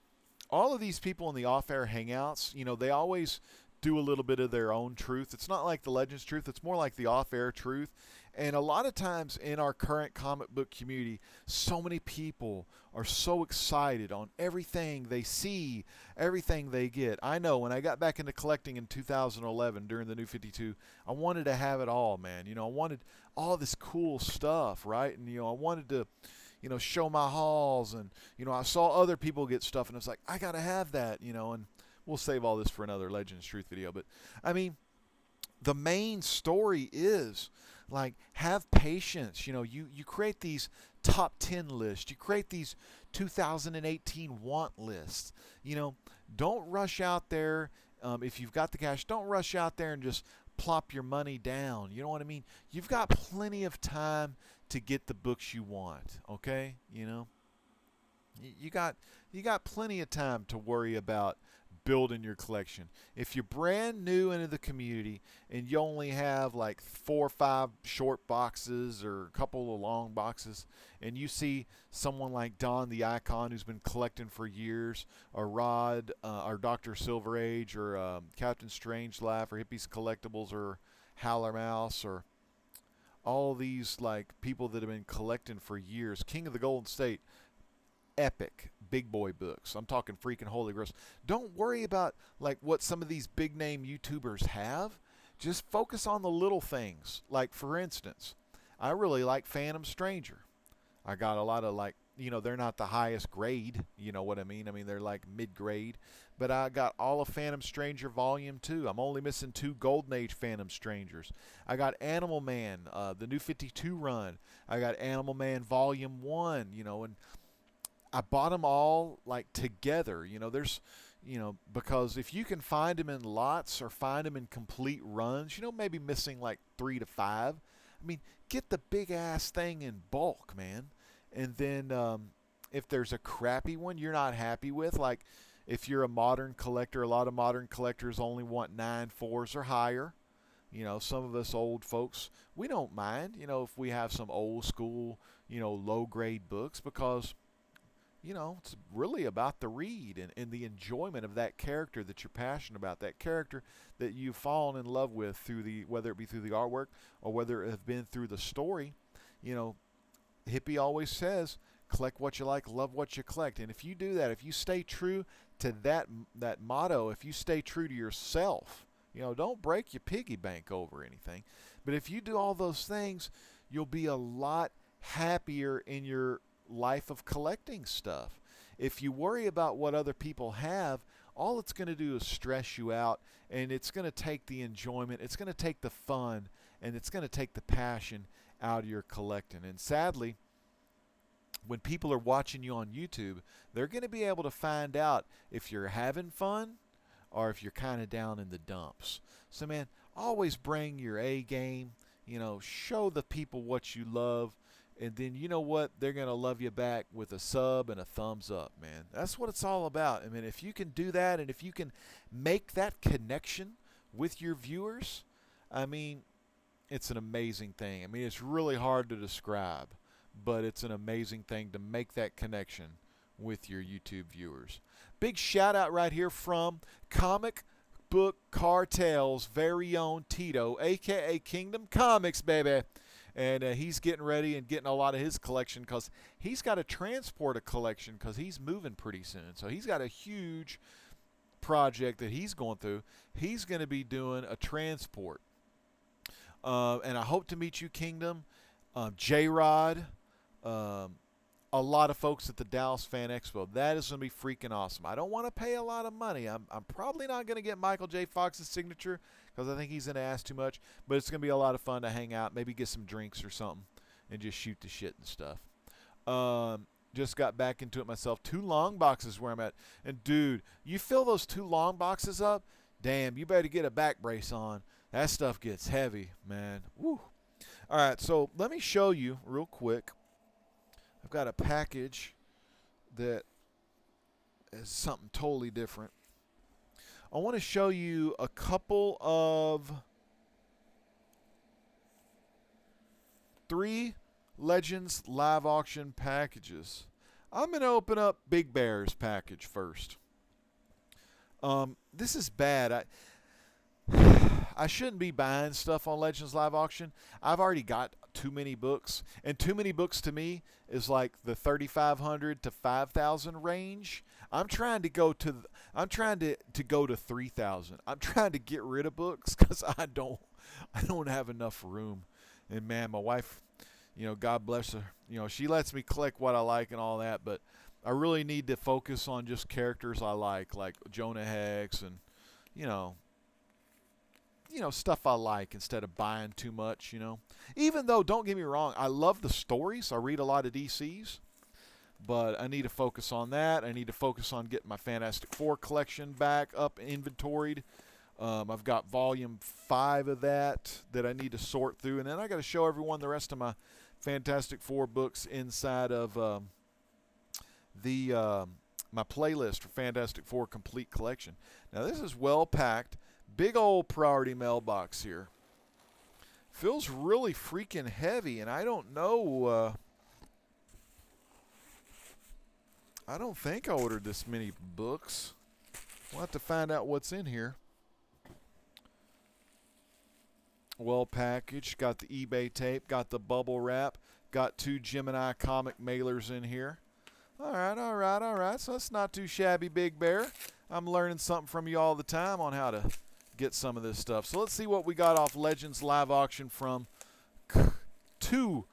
all of these people in the off-air hangouts, you know, they always do a little bit of their own truth. It's not like the Legends truth. It's more like the off-air truth. And a lot of times in our current comic book community, so many people are so excited on everything they see, everything they get. I know when I got back into collecting in 2011 during the New 52, I wanted to have it all, man. You know, I wanted all this cool stuff, right? And, you know, I wanted to, you know, show my hauls, and, you know, I saw other people get stuff, and I was like, I got to have that, you know, and we'll save all this for another Legends Truth video. But, I mean, the main story is, like, have patience. You know, you create these top 10 lists. You create these 2018 want lists. You know, don't rush out there. If you've got the cash, don't rush out there and just plop your money down. You know what I mean? You've got plenty of time to get the books you want, okay? You know, you got plenty of time to worry about building your collection. If you're brand new into the community and you only have like 4 or 5 short boxes or a couple of long boxes, and you see someone like Don the Icon who's been collecting for years, or Rod, or Dr. Silver Age, or Captain Strangelove, or Hippies Collectibles, or Howler Mouse, or all these like people that have been collecting for years, King of the Golden State, epic big boy books. I'm talking freaking Holy Gross. Don't worry about like what some of these big name YouTubers have. Just focus on the little things. Like, for instance, I really like Phantom Stranger. I got a lot of, like, you know, they're not the highest grade, you know what I mean? I mean, they're like mid-grade. But I got all of Phantom Stranger Volume 2. I'm only missing 2 Golden Age Phantom Strangers. I got Animal Man, the New 52 run. I got Animal Man Volume 1, you know, and I bought them all like together. You know, there's, you know, because if you can find them in lots or find them in complete runs, you know, maybe missing like 3 to 5. I mean, get the big ass thing in bulk, man. And then if there's a crappy one you're not happy with, like if you're a modern collector, a lot of modern collectors only want 9.4s or higher. You know, some of us old folks, we don't mind, you know, if we have some old school, you know, low grade books, because, you know, it's really about the read and the enjoyment of that character that you're passionate about, that character that you've fallen in love with through the, whether it be through the artwork or whether it have been through the story. You know, Hippie always says, collect what you like, love what you collect. And if you do that, if you stay true to that motto, if you stay true to yourself, you know, don't break your piggy bank over anything. But if you do all those things, you'll be a lot happier in your life of collecting stuff. If you worry about what other people have, all it's going to do is stress you out, and it's going to take the enjoyment, it's going to take the fun, and it's going to take the passion out of your collecting. And sadly, when people are watching you on YouTube, they're going to be able to find out if you're having fun or if you're kind of down in the dumps. So, man, always bring your A game. You know, show the people what you love. And then, you know what? They're going to love you back with a sub and a thumbs up, man. That's what it's all about. I mean, if you can do that, and if you can make that connection with your viewers, I mean, it's an amazing thing. I mean, it's really hard to describe, but it's an amazing thing to make that connection with your YouTube viewers. Big shout out right here from Comic Book Cartel's very own Tito, a.k.a. Kingdom Comics, baby. And he's getting ready and getting a lot of his collection, because he's got to transport a collection because he's moving pretty soon. So he's got a huge project that he's going through. He's going to be doing a transport. And I hope to meet you, Kingdom, J-Rod, a lot of folks at the Dallas Fan Expo. That is going to be freaking awesome. I don't want to pay a lot of money. I'm probably not going to get Michael J. Fox's signature because I think he's going to ask too much. But it's going to be a lot of fun to hang out, maybe get some drinks or something, and just shoot the shit and stuff. Just got back into it myself. 2 long boxes where I'm at. And, dude, you fill those 2 long boxes up, damn, you better get a back brace on. That stuff gets heavy, man. Woo. All right, so let me show you real quick. I've got a package that is something totally different. I want to show you a couple of 3 Legends live auction packages. I'm going to open up Big Bear's package first. This is bad. I shouldn't be buying stuff on Legends live auction. I've already got too many books, and too many books to me is like the 3,500 to 5,000 range. I'm trying to go to go to 3,000. I'm trying to get rid of books because I don't have enough room. And man, my wife, you know, God bless her, you know, she lets me collect what I like and all that, but I really need to focus on just characters I like Jonah Hex and you know, stuff I like instead of buying too much, you know. Even though, don't get me wrong, I love the stories. I read a lot of DCs, but I need to focus on that. I need to focus on getting my Fantastic Four collection back up inventoried. I've got volume 5 of that I need to sort through, and then I got to show everyone the rest of my Fantastic Four books inside of my playlist for Fantastic Four Complete Collection. Now this is well packed. Big old priority mailbox here. Feels really freaking heavy, and I don't know. I don't think I ordered this many books. We'll have to find out what's in here. Well packaged. Got the eBay tape. Got the bubble wrap. Got 2 Gemini comic mailers in here. All right. So it's not too shabby, Big Bear. I'm learning something from you all the time on how to get some of this stuff. So let's see what we got off Legends live auction from two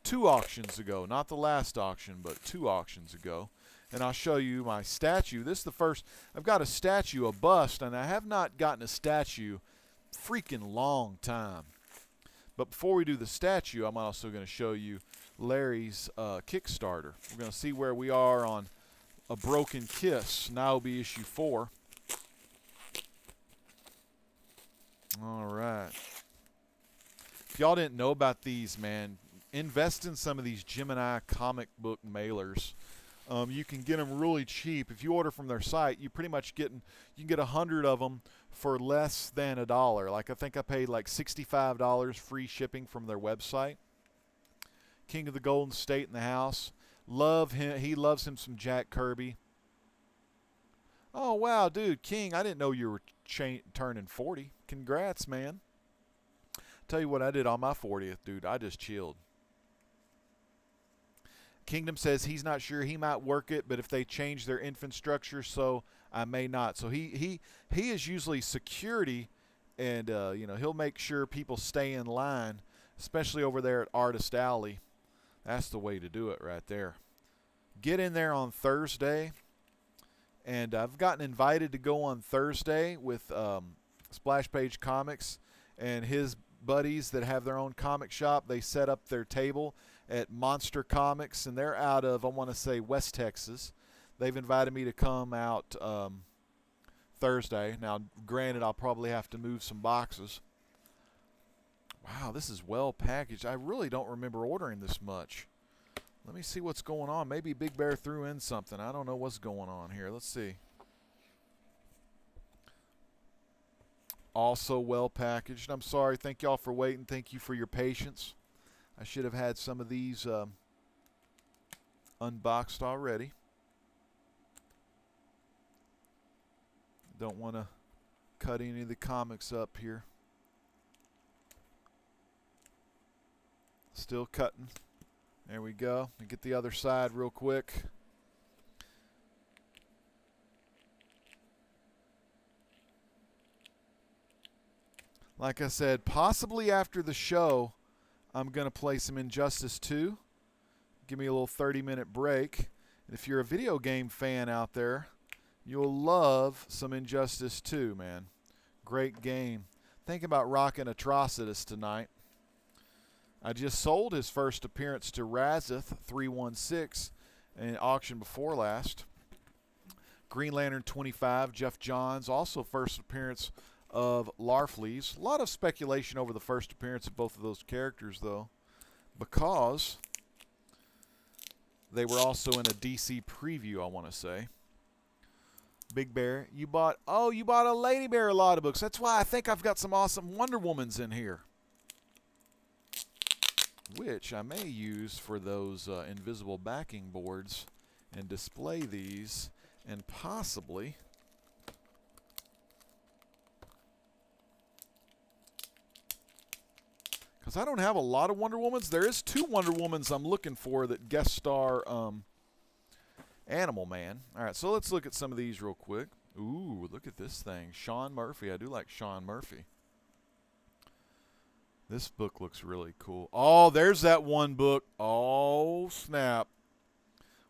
auctions ago. Not the last auction, but 2 auctions ago. And I'll show you my statue. This is the first. I've got a statue, a bust, and I have not gotten a statue freaking long time. But before we do the statue, I'm also going to show you Larry's Kickstarter. We're going to see where we are on A Broken Kiss, Nyobi issue 4. All right. If y'all didn't know about these, man, invest in some of these Gemini comic book mailers. You can get them really cheap. If you order from their site, you pretty much you can get 100 of them for less than $1. Like I think I paid like $65 free shipping from their website. King of the Golden State in the house. Love him. He loves him some Jack Kirby. Oh wow, dude, King! I didn't know you were turning 40. Congrats, man. Tell you what I did on my 40th, dude. I just chilled. Kingdom says he's not sure. He might work it, but if they change their infant structure, so I may not. So he is usually security, and you know, he'll make sure people stay in line, especially over there at Artist Alley. That's the way to do it right there. Get in there on Thursday, and I've gotten invited to go on Thursday with Splash Page Comics and his buddies that have their own comic shop. They set up their table at Monster Comics, and they're out of, I want to say, West Texas. They've invited me to come out Thursday. Now, granted, I'll probably have to move some boxes. Wow, this is well packaged. I really don't remember ordering this much. Let me see what's going on. Maybe Big Bear threw in something. I don't know what's going on here. Let's see. Also well packaged. I'm sorry. Thank y'all for waiting. Thank you for your patience. I should have had some of these unboxed already. Don't want to cut any of the comics up here. Still cutting. There we go. And get the other side real quick. Like I said, possibly after the show, I'm going to play some Injustice 2. Give me a little 30-minute break. And if you're a video game fan out there, you'll love some Injustice 2, man. Great game. Think about rocking Atrocitus tonight. I just sold his first appearance to Razeth 316 in auction before last. Green Lantern 25, Jeff Johns, also first appearance of Larfleeze. A lot of speculation over the first appearance of both of those characters, though, because they were also in a DC preview, I want to say. Big Bear, you bought a Lady Bear a lot of books. That's why I think I've got some awesome Wonder Womans in here, which I may use for those invisible backing boards and display these, and possibly because I don't have a lot of Wonder Womans. There is 2 Wonder Womans I'm looking for that guest star Animal Man. All right, so let's look at some of these real quick. Ooh, look at this thing. Sean Murphy. I do like Sean Murphy. This book looks really cool. Oh, there's that one book. Oh, snap.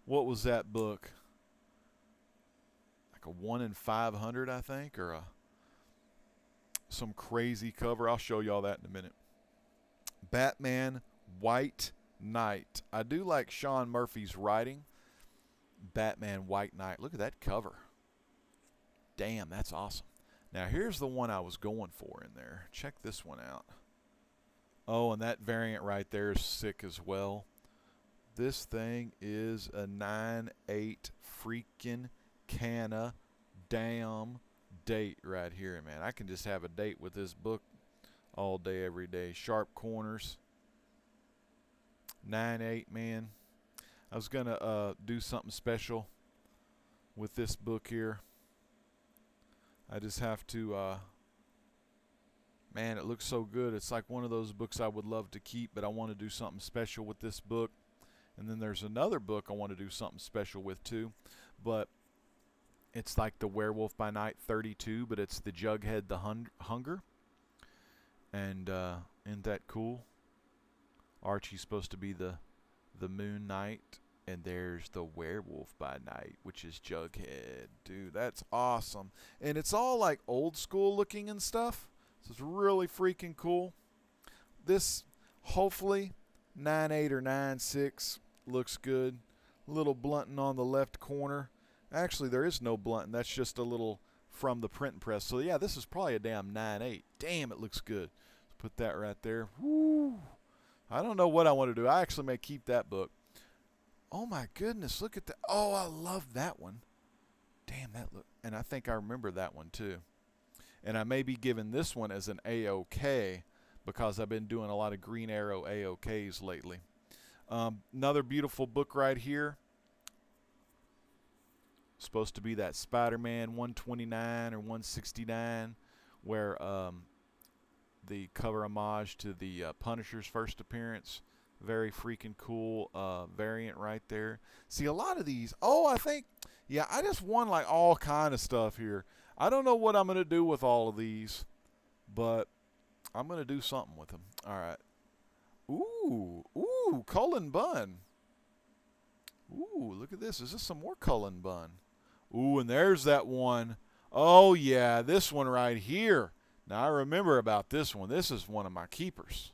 What was that book? Like a 1 in 500, I think, or some crazy cover. I'll show y'all that in a minute. Batman White Knight. I do like Sean Murphy's writing. Batman White Knight. Look at that cover. Damn, that's awesome. Now, here's the one I was going for in there. Check this one out. Oh, and that variant right there is sick as well. This thing is a 9/8 freaking canna damn date right here, man. I can just have a date with this book all day, every day. Sharp corners. 9/8, man. I was going to do something special with this book here. I just have to, man, it looks so good. It's like one of those books I would love to keep, but I want to do something special with this book. And then there's another book I want to do something special with too. But it's like the Werewolf by Night 32, but it's the Jughead the Hunger. And isn't that cool? Archie's supposed to be the Moon Knight, and there's the Werewolf by Night, which is Jughead. Dude, that's awesome. And it's all like old school looking and stuff, so it's really freaking cool. This, hopefully, 9/8 or 9/6 looks good. Little blunting on the left corner. Actually, there is no blunting. That's just a little from the print press. So, yeah, this is probably a damn 9/8. Damn, it looks good. Let's put that right there. Woo! I don't know what I want to do. I actually may keep that book. Oh, my goodness. Look at that. Oh, I love that one. Damn, that look. And I think I remember that one, too. And I may be giving this one as an AOK because I've been doing a lot of Green Arrow AOKs lately. Another beautiful book right here. Supposed to be that Spider-Man 129 or 169 where the cover homage to the Punisher's first appearance. Very freaking cool variant right there. See, a lot of these, I think, yeah, I just won like all kind of stuff here. I don't know what I'm going to do with all of these, but I'm going to do something with them. All right. Ooh, Cullen Bunn. Ooh, look at this. Is this some more Cullen Bunn? Ooh, and there's that one. Oh, yeah, this one right here. Now, I remember about this one. This is one of my keepers.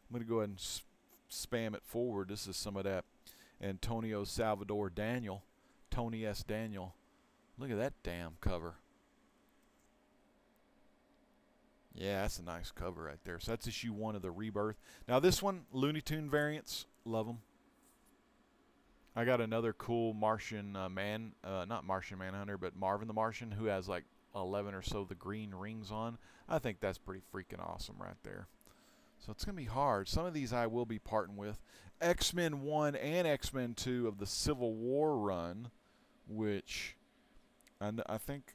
I'm going to go ahead and spam it forward. This is some of that Antonio Salvador Daniel. Tony S. Daniel. Look at that damn cover. Yeah, that's a nice cover right there. So that's issue 1 of the Rebirth. Now, this one, Looney Tune variants. Love them. I got another cool Martian not Martian Manhunter, but Marvin the Martian, who has like 11 or so of the green rings on. I think that's pretty freaking awesome right there. So it's going to be hard. Some of these I will be parting with. X-Men 1 and X-Men 2 of the Civil War run, which I think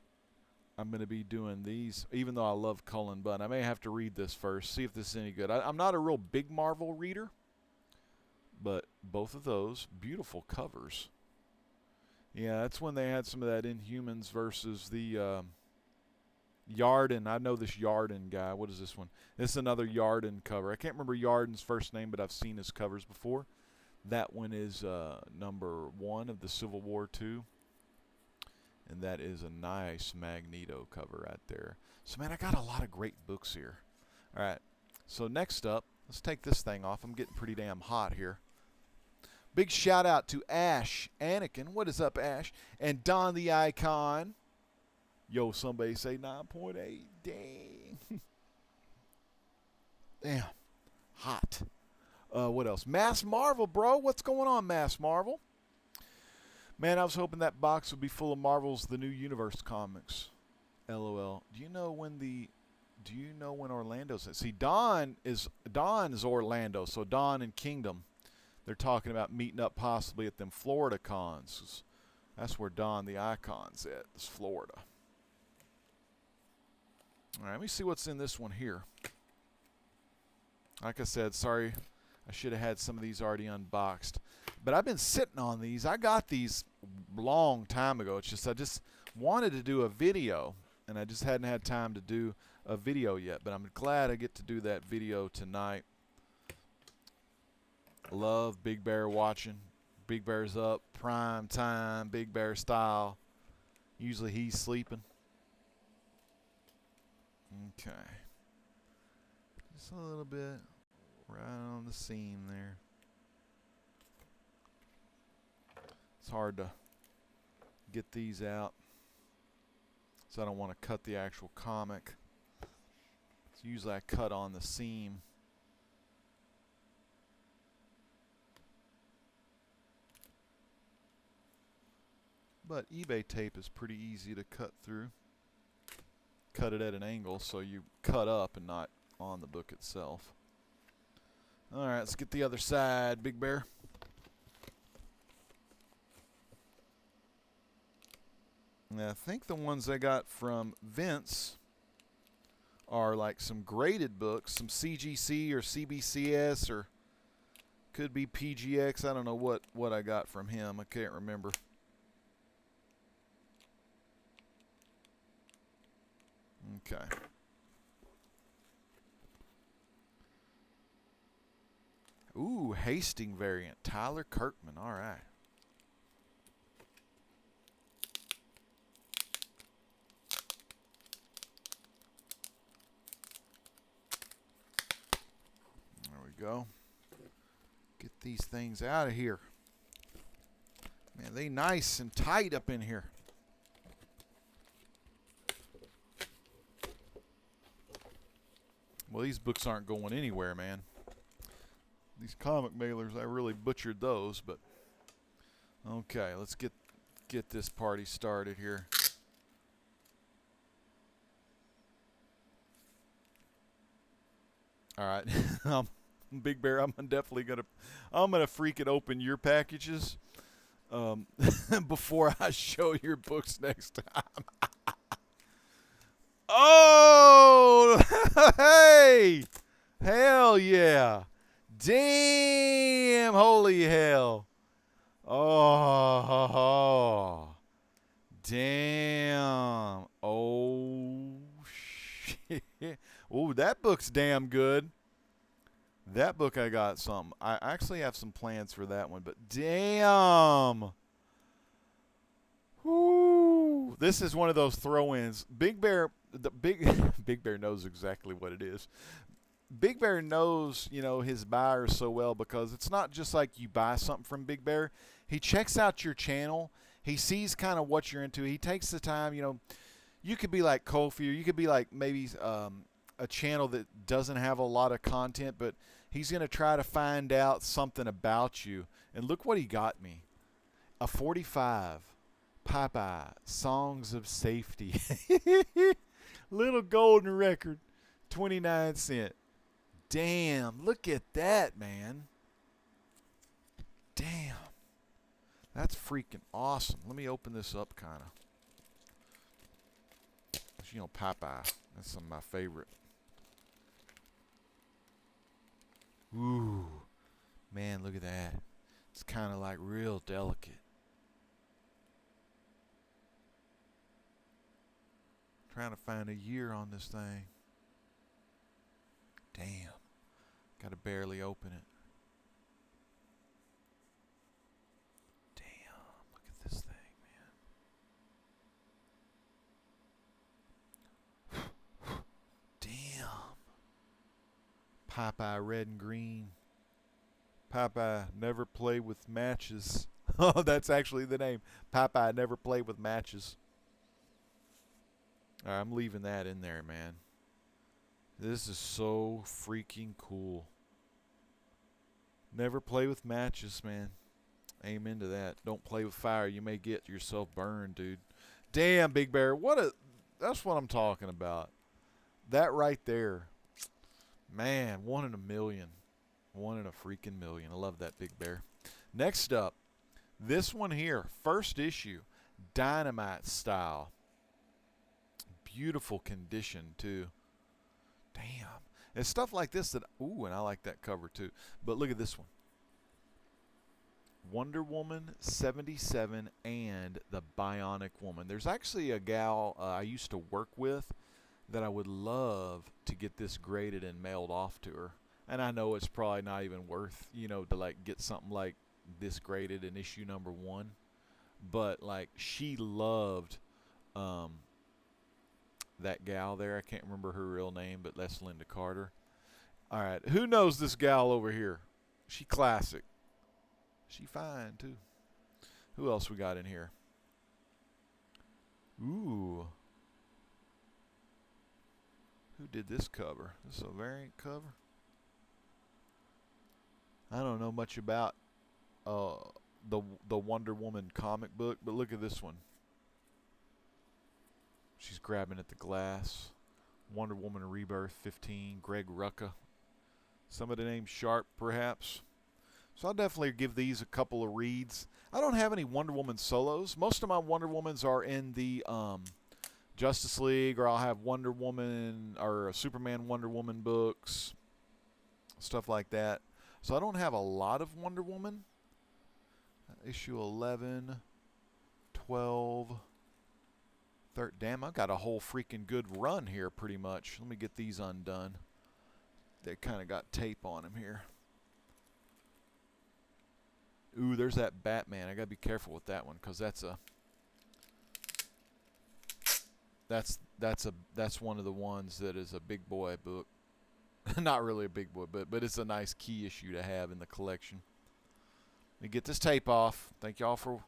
I'm going to be doing these, even though I love Cullen Bunn. I may have to read this first, see if this is any good. I'm not a real big Marvel reader, but both of those, beautiful covers. Yeah, that's when they had some of that Inhumans versus the Yarden. I know this Yarden guy. What is this one? This is another Yarden cover. I can't remember Yarden's first name, but I've seen his covers before. That one is number 1 of the Civil War 2. And that is a nice Magneto cover right there. So, man, I got a lot of great books here. All right. So, next up, let's take this thing off. I'm getting pretty damn hot here. Big shout out to Ash Anakin. What is up, Ash? And Don the Icon. Yo, somebody say 9.8. Dang. Damn. Hot. What else? Mass Marvel, bro. What's going on, Mass Marvel? Man, I was hoping that box would be full of Marvel's The New Universe comics. LOL. Do you know when Orlando's at? See, Dawn is Orlando, so Dawn and Kingdom. They're talking about meeting up possibly at them Florida cons. That's where Dawn the Icon's at. It's Florida. All right, let me see what's in this one here. Like I said, sorry, I should have had some of these already unboxed. But I've been sitting on these. I got these long time ago. It's just I just wanted to do a video, and I just hadn't had time to do a video yet. But I'm glad I get to do that video tonight. Love Big Bear watching. Big Bear's up, prime time, Big Bear style. Usually he's sleeping. Okay. Just a little bit right on the seam there. It's hard to get these out, so I don't want to cut the actual comic. So usually I cut on the seam. But eBay tape is pretty easy to cut through. Cut it at an angle so you cut up and not on the book itself. Alright, let's get the other side, Big Bear. Now, I think the ones I got from Vince are like some graded books, some CGC or CBCS or could be PGX. I don't know what I got from him. I can't remember. Okay. Ooh, Hastings variant. Tyler Kirkman. All right. There we go. Get these things out of here. Man, they nice and tight up in here. Well, these books aren't going anywhere, man. These comic mailers, I really butchered those, but okay, let's get this party started here. All right, Big Bear, I'm gonna freaking open your packages before I show your books next time. Oh, hey, hell yeah. Damn, holy hell. Oh, damn. Oh, shit. Oh, that book's damn good. That book I got something. I actually have some plans for that one, but damn. Whoo. This is one of those throw-ins. Big Bear knows exactly what it is. Big Bear knows, his buyers so well because it's not just like you buy something from Big Bear. He checks out your channel. He sees kind of what you're into. He takes the time, you could be like Kofi, or you could be like maybe a channel that doesn't have a lot of content, but he's going to try to find out something about you. And look what he got me. A 45 Popeye Songs of Safety. Little golden record. 29 cents. Damn, look at that, man. Damn. That's freaking awesome. Let me open this up, kind of. Popeye. That's some of my favorite. Ooh. Man, look at that. It's kind of like real delicate. Trying to find a year on this thing. Damn. Gotta barely open it. Damn. Look at this thing, man. Damn. Popeye red and green. Popeye never play with matches. Oh, that's actually the name. Popeye never play with matches. All right, I'm leaving that in there, man. This is so freaking cool. Never play with matches, man. Amen to that. Don't play with fire. You may get yourself burned, dude. Damn, Big Bear. That's what I'm talking about. That right there. Man, 1 in a million. 1 in a freaking million. I love that, Big Bear. Next up, this one here. First issue. Dynamite style. Beautiful condition, too. Damn. And stuff like this that... Ooh, and I like that cover, too. But look at this one. Wonder Woman 77 and the Bionic Woman. There's actually a gal I used to work with that I would love to get this graded and mailed off to her. And I know it's probably not even worth, you know, to like get something like this graded in issue number 1. But like she loved that gal there. I can't remember her real name, but that's Linda Carter. All right, who knows this gal over here? She classic. She fine too. Who else we got in here? Ooh. Who did this cover? This is a variant cover. I don't know much about the Wonder Woman comic book, but look at this one. She's grabbing at the glass. Wonder Woman Rebirth 15. Greg Rucka. Some of the names sharp, perhaps. So I'll definitely give these a couple of reads. I don't have any Wonder Woman solos. Most of my Wonder Womans are in the Justice League, or I'll have Wonder Woman or Superman Wonder Woman books, stuff like that. So I don't have a lot of Wonder Woman. Issue 11, 12, 13. Damn, I've got a whole freaking good run here pretty much. Let me get these undone. They kind of got tape on them here. Ooh, there's that Batman. I gotta be careful with that one because that's one of the ones that is a big boy book. Not really a big boy, but it's a nice key issue to have in the collection. Let me get this tape off. Thank y'all for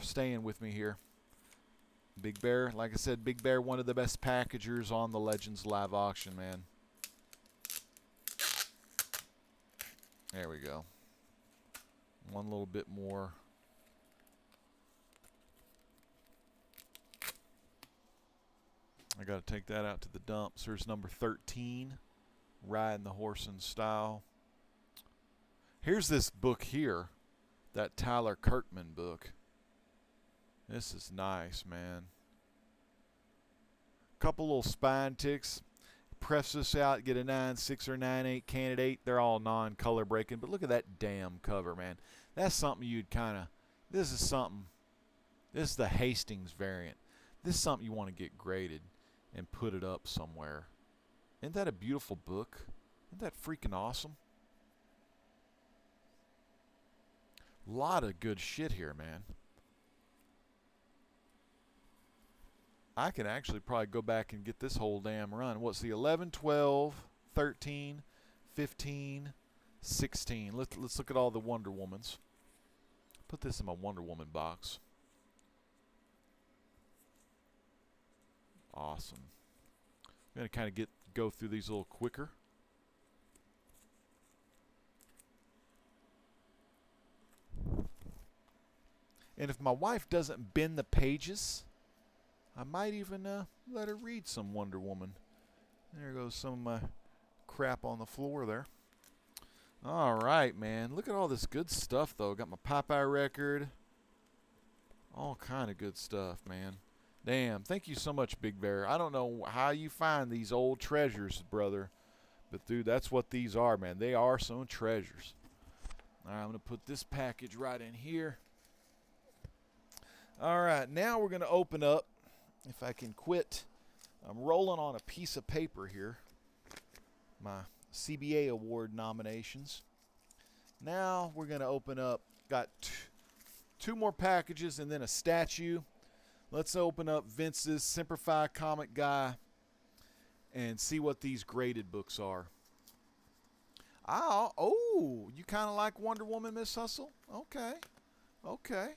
staying with me here. Big Bear, like I said, Big Bear, one of the best packagers on the Legends live auction, man. There we go. One little bit more. I got to take that out to the dumps. Here's number 13, Riding the Horse in Style. Here's this book here, that Tyler Kirkman book. This is nice, man. Couple little spine ticks. Press this out, get a 9.6 or 9.8 candidate. They're all non-color breaking, but look at that damn cover, man. That's something you'd kind of, this is the Hastings variant. This is something you want to get graded and put it up somewhere. Isn't that a beautiful book? Isn't that freaking awesome? A lot of good shit here, man. I can actually probably go back and get this whole damn run. What's the 11, 12, 13, 15, 16. Let's look at all the Wonder Womans. Put this in my Wonder Woman box. Awesome. I'm going to kind of go through these a little quicker. And if my wife doesn't bend the pages, I might even let her read some Wonder Woman. There goes some of my crap on the floor there. All right, man. Look at all this good stuff, though. Got my Popeye record. All kind of good stuff, man. Damn. Thank you so much, Big Bear. I don't know how you find these old treasures, brother. But, dude, that's what these are, man. They are some treasures. All right, I'm going to put this package right in here. All right, now we're going to open up. If I can quit, I'm rolling on a piece of paper here. My CBA award nominations. Now we're going to open up. Got two more packages and then a statue. Let's open up Vince's Simplify Comic Guy and see what these graded books are. Oh, you kind of like Wonder Woman, Miss Hustle? Okay. Okay.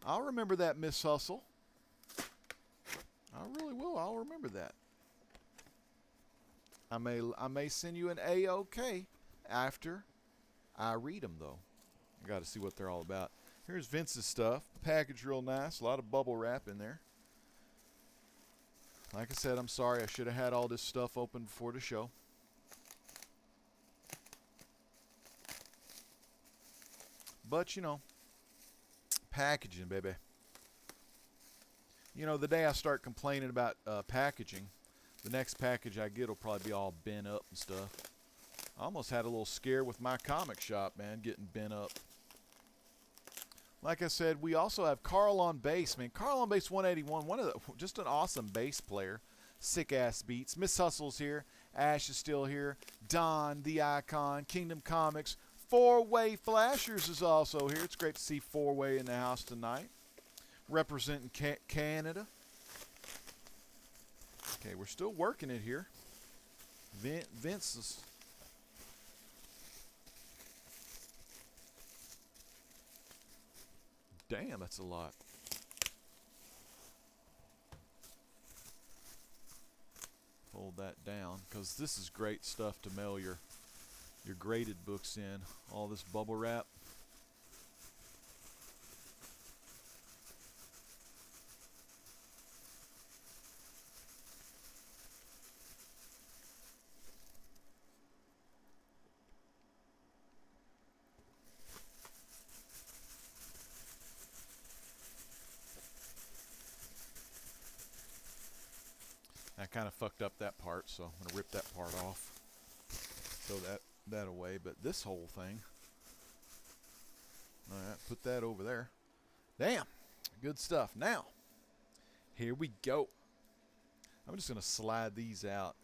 I'll remember that, Miss Hustle. I really will. I'll remember that. I may send you an A-OK after I read them, though. I got to see what they're all about. Here's Vince's stuff. The package real nice. A lot of bubble wrap in there. Like I said, I'm sorry. I should have had all this stuff open before the show. But, you know, packaging, baby. You know, the day I start complaining about packaging, the next package I get will probably be all bent up and stuff. I almost had a little scare with my comic shop, man, getting bent up. Like I said, we also have Carl on bass, man. Carl on bass 181, just an awesome bass player. Sick-ass beats. Miss Hustle's here. Ash is still here. Don, the Icon, Kingdom Comics. Four-Way Flashers is also here. It's great to see Four-Way in the house tonight. Representing Canada. Okay, we're still working it here. Vince is... Damn, that's a lot. Fold that down, because this is great stuff to mail your graded books in. All this bubble wrap. I kind of fucked up that part, so I'm going to rip that part off. Throw that away. But this whole thing, alright, put that over there. Damn, good stuff. Now, here we go. I'm just going to slide these out.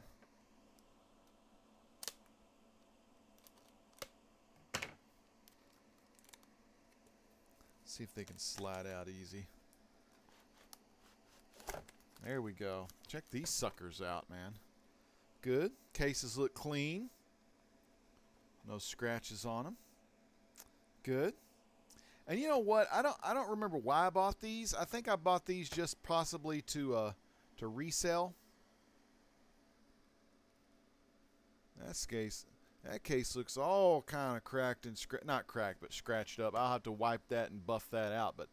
See if they can slide out easy. There we go. Check these suckers out, man. Good. Cases look clean. No scratches on them. Good. And you know what? I don't remember why I bought these. I think I bought these just possibly to resell. That case looks all kind of cracked and not cracked, but scratched up. I'll have to wipe that and buff that out. But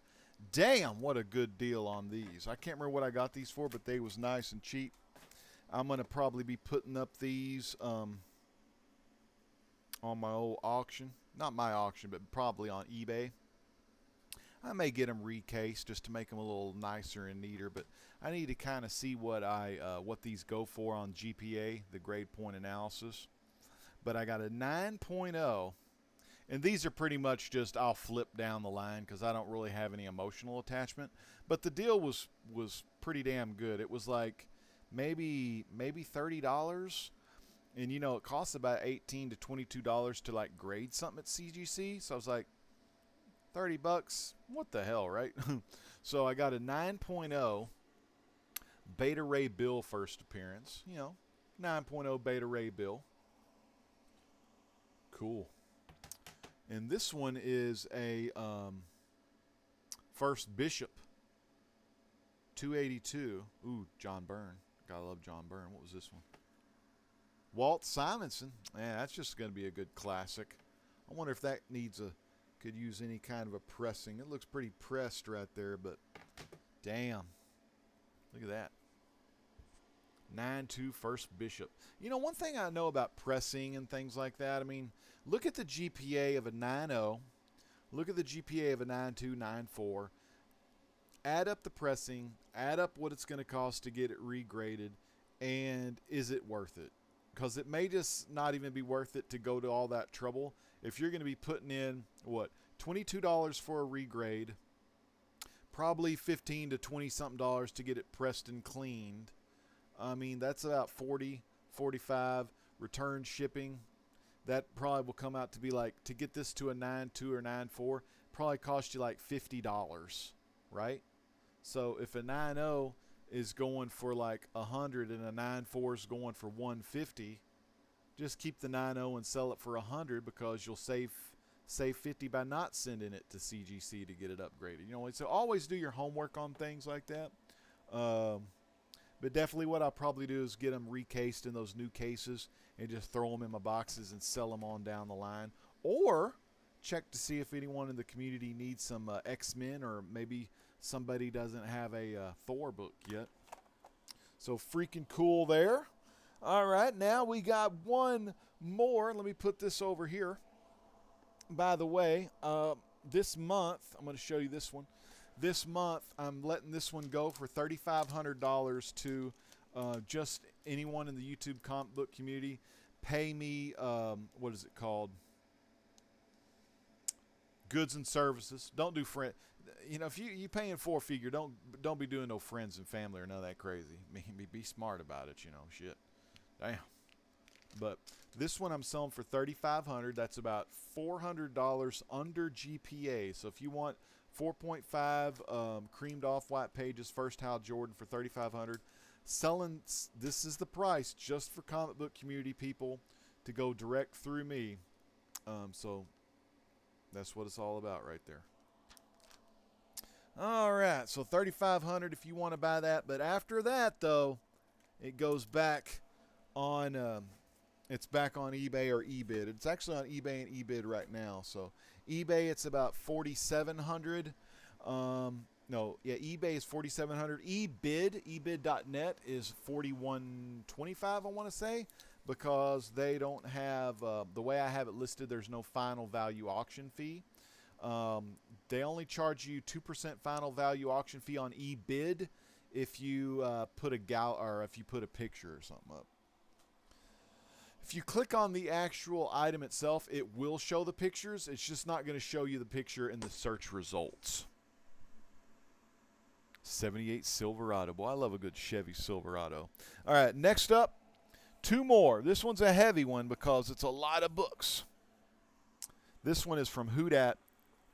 damn, what a good deal on these. I can't remember what I got these for, but they was nice and cheap. I'm going to probably be putting up these on my old auction. Not my auction, but probably on eBay. I may get them recased just to make them a little nicer and neater, but I need to kind of see what these go for on GPA, the grade point analysis. But I got a 9.0. And these are pretty much just I'll flip down the line because I don't really have any emotional attachment. But the deal was pretty damn good. It was like maybe $30. And, you know, it costs about $18 to $22 to, like, grade something at CGC. So I was like, $30, what the hell, right? So I got a 9.0 Beta Ray Bill first appearance. You know, 9.0 Beta Ray Bill. Cool. And this one is a First Bishop 282. Ooh, John Byrne. Gotta love John Byrne. What was this one? Walt Simonson. Man, that's just going to be a good classic. I wonder if that could use any kind of a pressing. It looks pretty pressed right there, but damn. Look at that. 9.2 First Bishop. You know, one thing I know about pressing and things like that, I mean, look at the GPA of a 9.0. Look at the GPA of a 9.2, 9.4. Add up the pressing. Add up what it's going to cost to get it regraded. And is it worth it? Because it may just not even be worth it to go to all that trouble. If you're going to be putting in, what, $22 for a regrade, probably $15 to $20-something to get it pressed and cleaned. I mean, that's about $40, $45. Return shipping, that probably will come out to be like, to get this to a 9.2 or 9.4, probably cost you like $50, right? So if a 9.0 is going for like 100 and a 9.4 is going for 150, just keep the 9.0 and sell it for 100 because you'll save 50 by not sending it to CGC to get it upgraded. You know, so always do your homework on things like that. But definitely what I'll probably do is get them recased in those new cases and just throw them in my boxes and sell them on down the line. Or check to see if anyone in the community needs some X-Men, or maybe somebody doesn't have a Thor book yet. So freaking cool there. All right, now we got one more. Let me put this over here. By the way, this month, I'm going to show you this one. This month, I'm letting this one go for $3,500 to just anyone in the YouTube comic book community. Pay me, what is it called? Goods and services. Don't do friend. You know, if you paying four-figure, don't be doing no friends and family or none of that crazy. Be smart about it. You know, shit. Damn. But this one I'm selling for $3,500. That's about $400 under GPA. So if you want 4.5 creamed off-white pages, first Hal Jordan for $3,500, selling. This is the price just for comic book community people to go direct through me. So that's what it's all about right there. All right, so $3,500 if you want to buy that. But after that, though, it goes back on. It's back on eBay or eBid. It's actually on eBay and eBid right now. So eBay, it's about $4,700. No, yeah, eBay is $4,700. eBid.net is $4,125. I want to say, because they don't have the way I have it listed. There's no final value auction fee. They only charge you 2% final value auction fee on eBid if you put a picture or something up. If you click on the actual item itself, it will show the pictures. It's just not going to show you the picture in the search results. 78 Silverado. Boy, I love a good Chevy Silverado. All right, next up, two more. This one's a heavy one because it's a lot of books. This one is from Whodat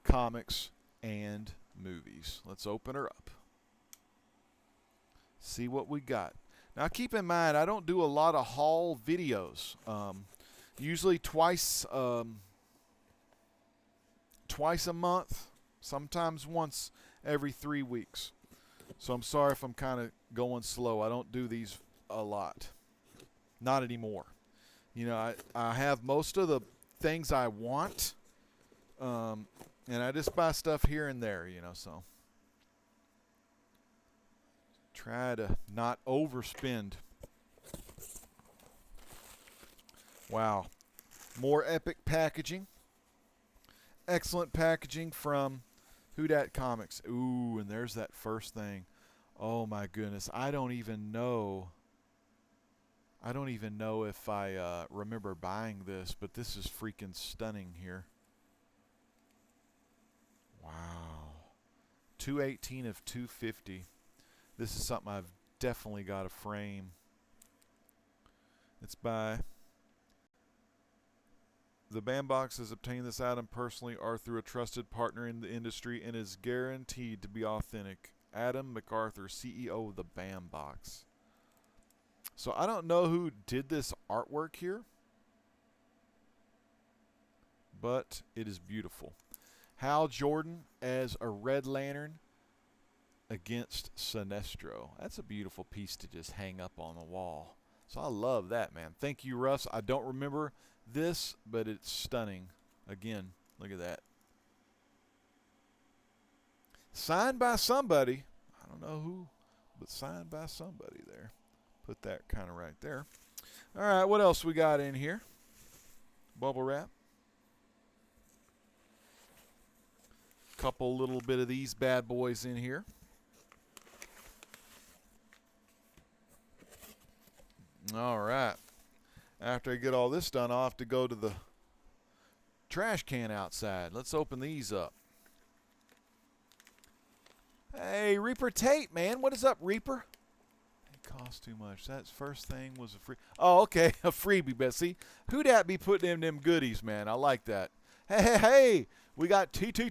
Comics and Movies. Let's open her up. See what we got. Now, keep in mind, I don't do a lot of haul videos. Usually twice a month, sometimes once every 3 weeks. So I'm sorry if I'm kind of going slow. I don't do these a lot. Not anymore. You know, I have most of the things I want, and I just buy stuff here and there, you know, so. Try to not overspend. Wow. More epic packaging. Excellent packaging from Whodat Comics. Ooh, and there's that first thing. Oh my goodness. I don't even know if I remember buying this, but this is freaking stunning here. Wow. 218 of 250. This is something I've definitely got to frame. It's by the bandbox has obtained this item personally or through a trusted partner in the industry and is guaranteed to be authentic. Adam MacArthur, CEO of the bandbox. So I don't know who did this artwork here, but it is beautiful. Hal Jordan as a Red Lantern against Sinestro. That's a beautiful piece to just hang up on the wall. So I love that, man. Thank you, Russ. I don't remember this, but it's stunning. Again, look at that. Signed by somebody. I don't know who, but signed by somebody there. Put that kind of right there. All right, what else we got in here? Bubble wrap. Couple little bit of these bad boys in here. All right. After I get all this done, I'll have to go to the trash can outside. Let's open these up. Hey, Reaper Tate, man. What is up, Reaper? It costs too much. That first thing was a free. Oh, okay. A freebie, but see, who that be putting in them goodies, man? I like that. Hey. We got TiVo.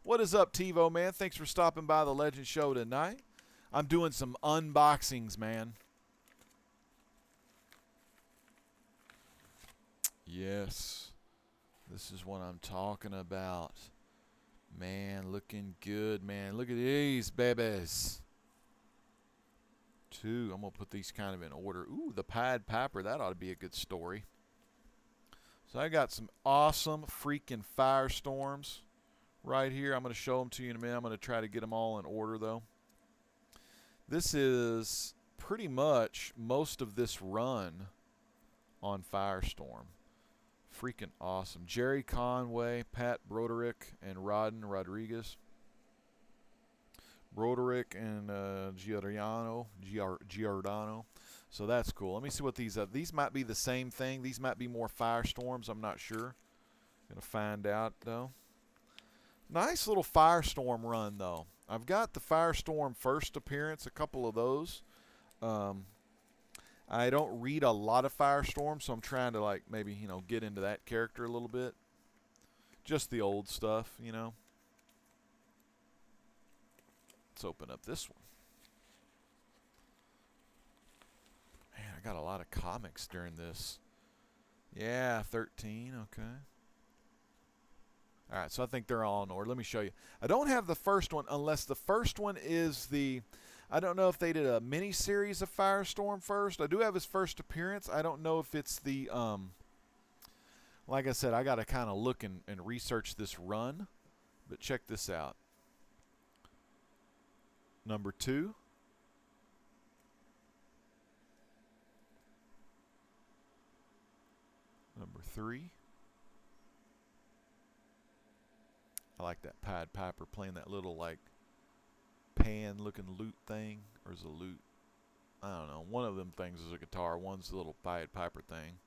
What is up, TiVo, man? Thanks for stopping by the Legend Show tonight. I'm doing some unboxings, man. Yes. This is what I'm talking about. Man, looking good, man. Look at these babies. Two. I'm going to put these kind of in order. Ooh, the Pied Piper. That ought to be a good story. So I got some awesome freaking Firestorms right here. I'm going to show them to you in a minute. I'm going to try to get them all in order, though. This is pretty much most of this run on Firestorm. Freaking awesome. Jerry Conway, Pat Broderick, and Rodden Rodriguez. Broderick and Giordano. So that's cool. Let me see what these are. These might be the same thing. These might be more Firestorms. I'm not sure. Gonna find out, though. Nice little Firestorm run, though. I've got the Firestorm first appearance, a couple of those. I don't read a lot of Firestorm, so I'm trying to, like, maybe, you know, get into that character a little bit. Just the old stuff, you know. Let's open up this one. Man, I got a lot of comics during this. Yeah, 13, okay. All right, so I think they're all in order. Let me show you. I don't have the first one unless the first one is the... I don't know if they did a mini-series of Firestorm first. I do have his first appearance. I don't know if it's the... like I said, I got to kind of look and research this run. But check this out. Number 2. Number 3. I like that Pied Piper playing that little, like, pan-looking lute thing. Or is it a lute? I don't know. One of them things is a guitar. One's the little Pied Piper thing.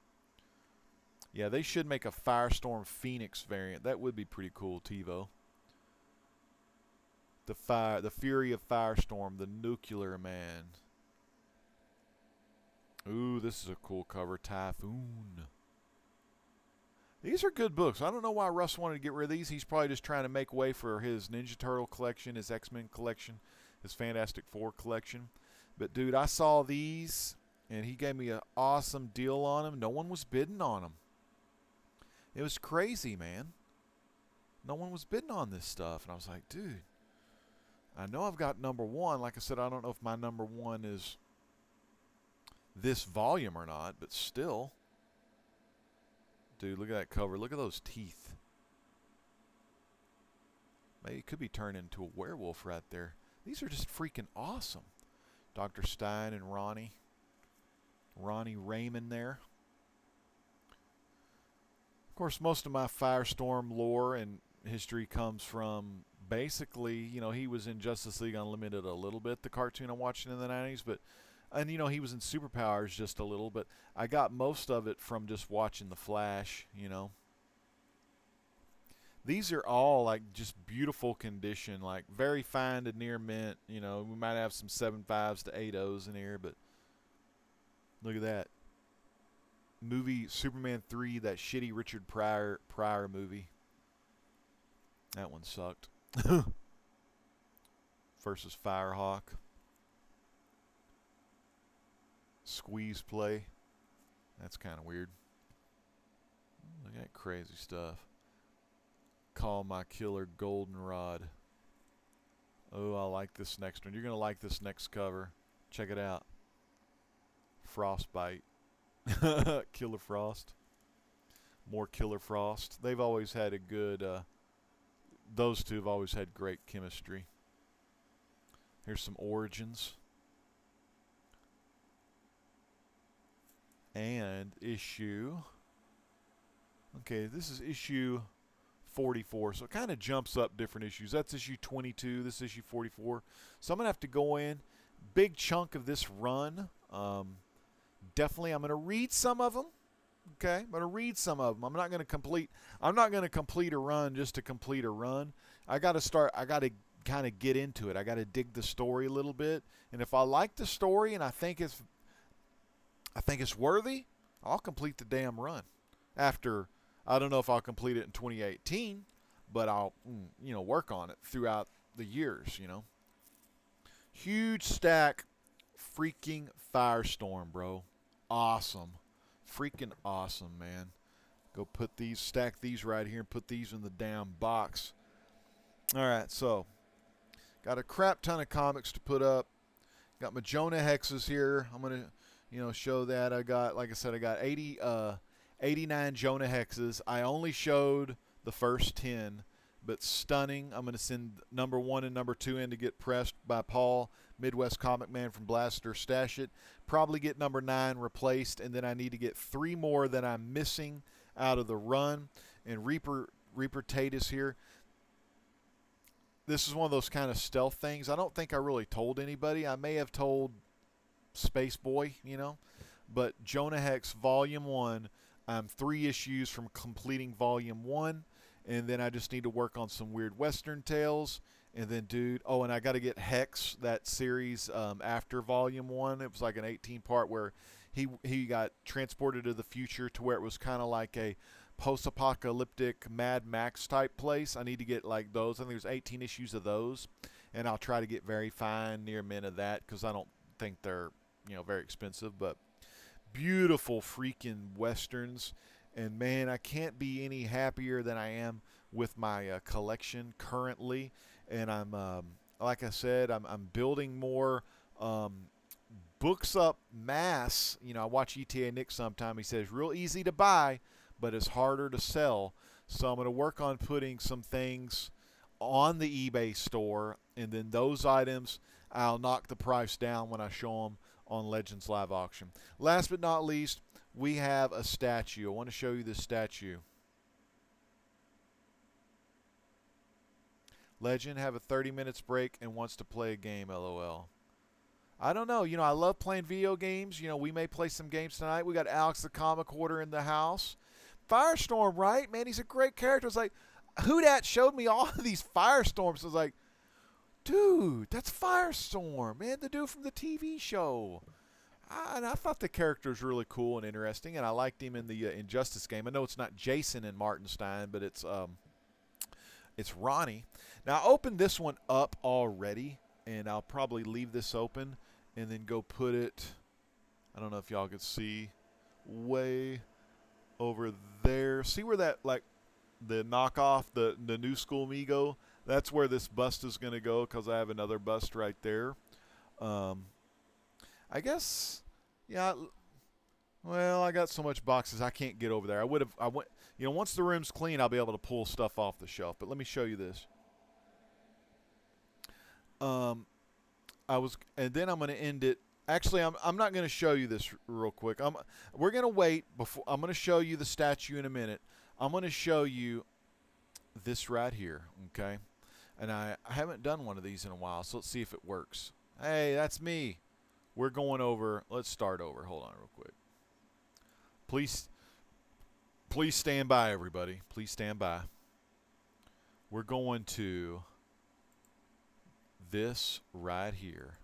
Yeah, they should make a Firestorm Phoenix variant. That would be pretty cool, TiVo. The Fury of Firestorm, the Nuclear Man. Ooh, this is a cool cover. Typhoon. These are good books. I don't know why Russ wanted to get rid of these. He's probably just trying to make way for his Ninja Turtle collection, his X-Men collection, his Fantastic Four collection. But, dude, I saw these, and he gave me an awesome deal on them. No one was bidding on them. It was crazy, man. No one was bidding on this stuff. And I was like, dude, I know I've got number 1. Like I said, I don't know if my number 1 is this volume or not, but still. Dude, look at that cover. Look at those teeth. Maybe it could be turned into a werewolf right there. These are just freaking awesome. Dr. Stein and Ronnie. Ronnie Raymond there. Of course, most of my Firestorm lore and history comes from basically, you know, he was in Justice League Unlimited a little bit, the cartoon I'm watching in the 90s, but... And, you know, he was in Superpowers just a little, but I got most of it from just watching The Flash, you know. These are all, like, just beautiful condition, like, very fine to near mint. You know, we might have some 7.5s to 8.0s in here, but look at that. Movie Superman 3, that shitty Richard Pryor movie. That one sucked. Versus Firehawk. Squeeze play. That's kind of weird. Look at that crazy stuff. Call My Killer Goldenrod. Oh, I like this next one. You're going to like this next cover. Check it out. Frostbite. Killer Frost. More Killer Frost. They've always had a good... those two have always had great chemistry. Here's some Origins. And issue... Okay, this is issue 44. So it kind of jumps up different issues. That's issue 22. This is issue 44. So I'm going to have to go in. Big chunk of this run. Definitely, I'm going to read some of them. Okay, I'm going to read some of them. I'm not going to complete a run just to complete a run. I got to kind of get into it. I got to dig the story a little bit. And if I like the story and I think it's worthy, I'll complete the damn run. After, I don't know if I'll complete it in 2018, but I'll, work on it throughout the years, Huge stack, freaking Firestorm, bro. Awesome. Freaking awesome, man. Go stack these right here and put these in the damn box. All right, so got a crap ton of comics to put up. Got my Jonah Hexes here. I'm going to, show that. I got, like I said, I got 89 Jonah Hexes. I only showed the first 10, but stunning. I'm going to send number 1 and number 2 in to get pressed by Paul, Midwest Comic Man from Blaster Stash It. Probably get number 9 replaced, and then I need to get 3 more that I'm missing out of the run. And Reaper Tate is here. This is one of those kind of stealth things. I don't think I really told anybody. I may have told Space Boy, you know. But Jonah Hex Volume 1, I'm 3 issues from completing Volume 1. And then I just need to work on some weird Western tales. And then, dude, oh, and I got to get Hex, that series after Volume 1. It was like an 18-part where he got transported to the future to where it was kind of like a post-apocalyptic Mad Max type place. I need to get like those. I think there's 18 issues of those, and I'll try to get very fine near mint of that because I don't think they're, you know, very expensive. But beautiful freaking westerns, and man, I can't be any happier than I am with my collection currently. And I'm like I said, I'm building more books up mass. You know, I watch ETA Nick sometime. He says real easy to buy, but it's harder to sell. So I'm going to work on putting some things on the eBay store, and then those items I'll knock the price down when I show them on Legends Live Auction. Last but not least, we have a statue. I want to show you this statue. Legend have a 30 minutes break and wants to play a game, LOL. I don't know. You know, I love playing video games. You know, we may play some games tonight. We got Alex the Comic Hoarder in the house. Firestorm, right? Man, he's a great character. It's like, who dat showed me all of these Firestorms. I was like, dude, that's Firestorm, man, the dude from the TV show. And I thought the character was really cool and interesting, and I liked him in the Injustice game. I know it's not Jason and Martinstein, but it's Ronnie. Now, I opened this one up already, and I'll probably leave this open and then go put it, I don't know if y'all could see, way over there. See where that, like, the knockoff, the New School Mego, that's where this bust is going to go because I have another bust right there. I guess, yeah, well, I got so much boxes I can't get over there. I went, you know, once the room's clean, I'll be able to pull stuff off the shelf. But let me show you this. And then I'm going to end it. Actually, I'm not going to show you this real quick. We're going to wait before. I'm going to show you the statue in a minute. I'm going to show you this right here, okay? And I haven't done one of these in a while, so let's see if it works. Hey, that's me. We're going over. Let's start over. Hold on real quick. Please stand by, everybody. Please stand by. We're going to this right here.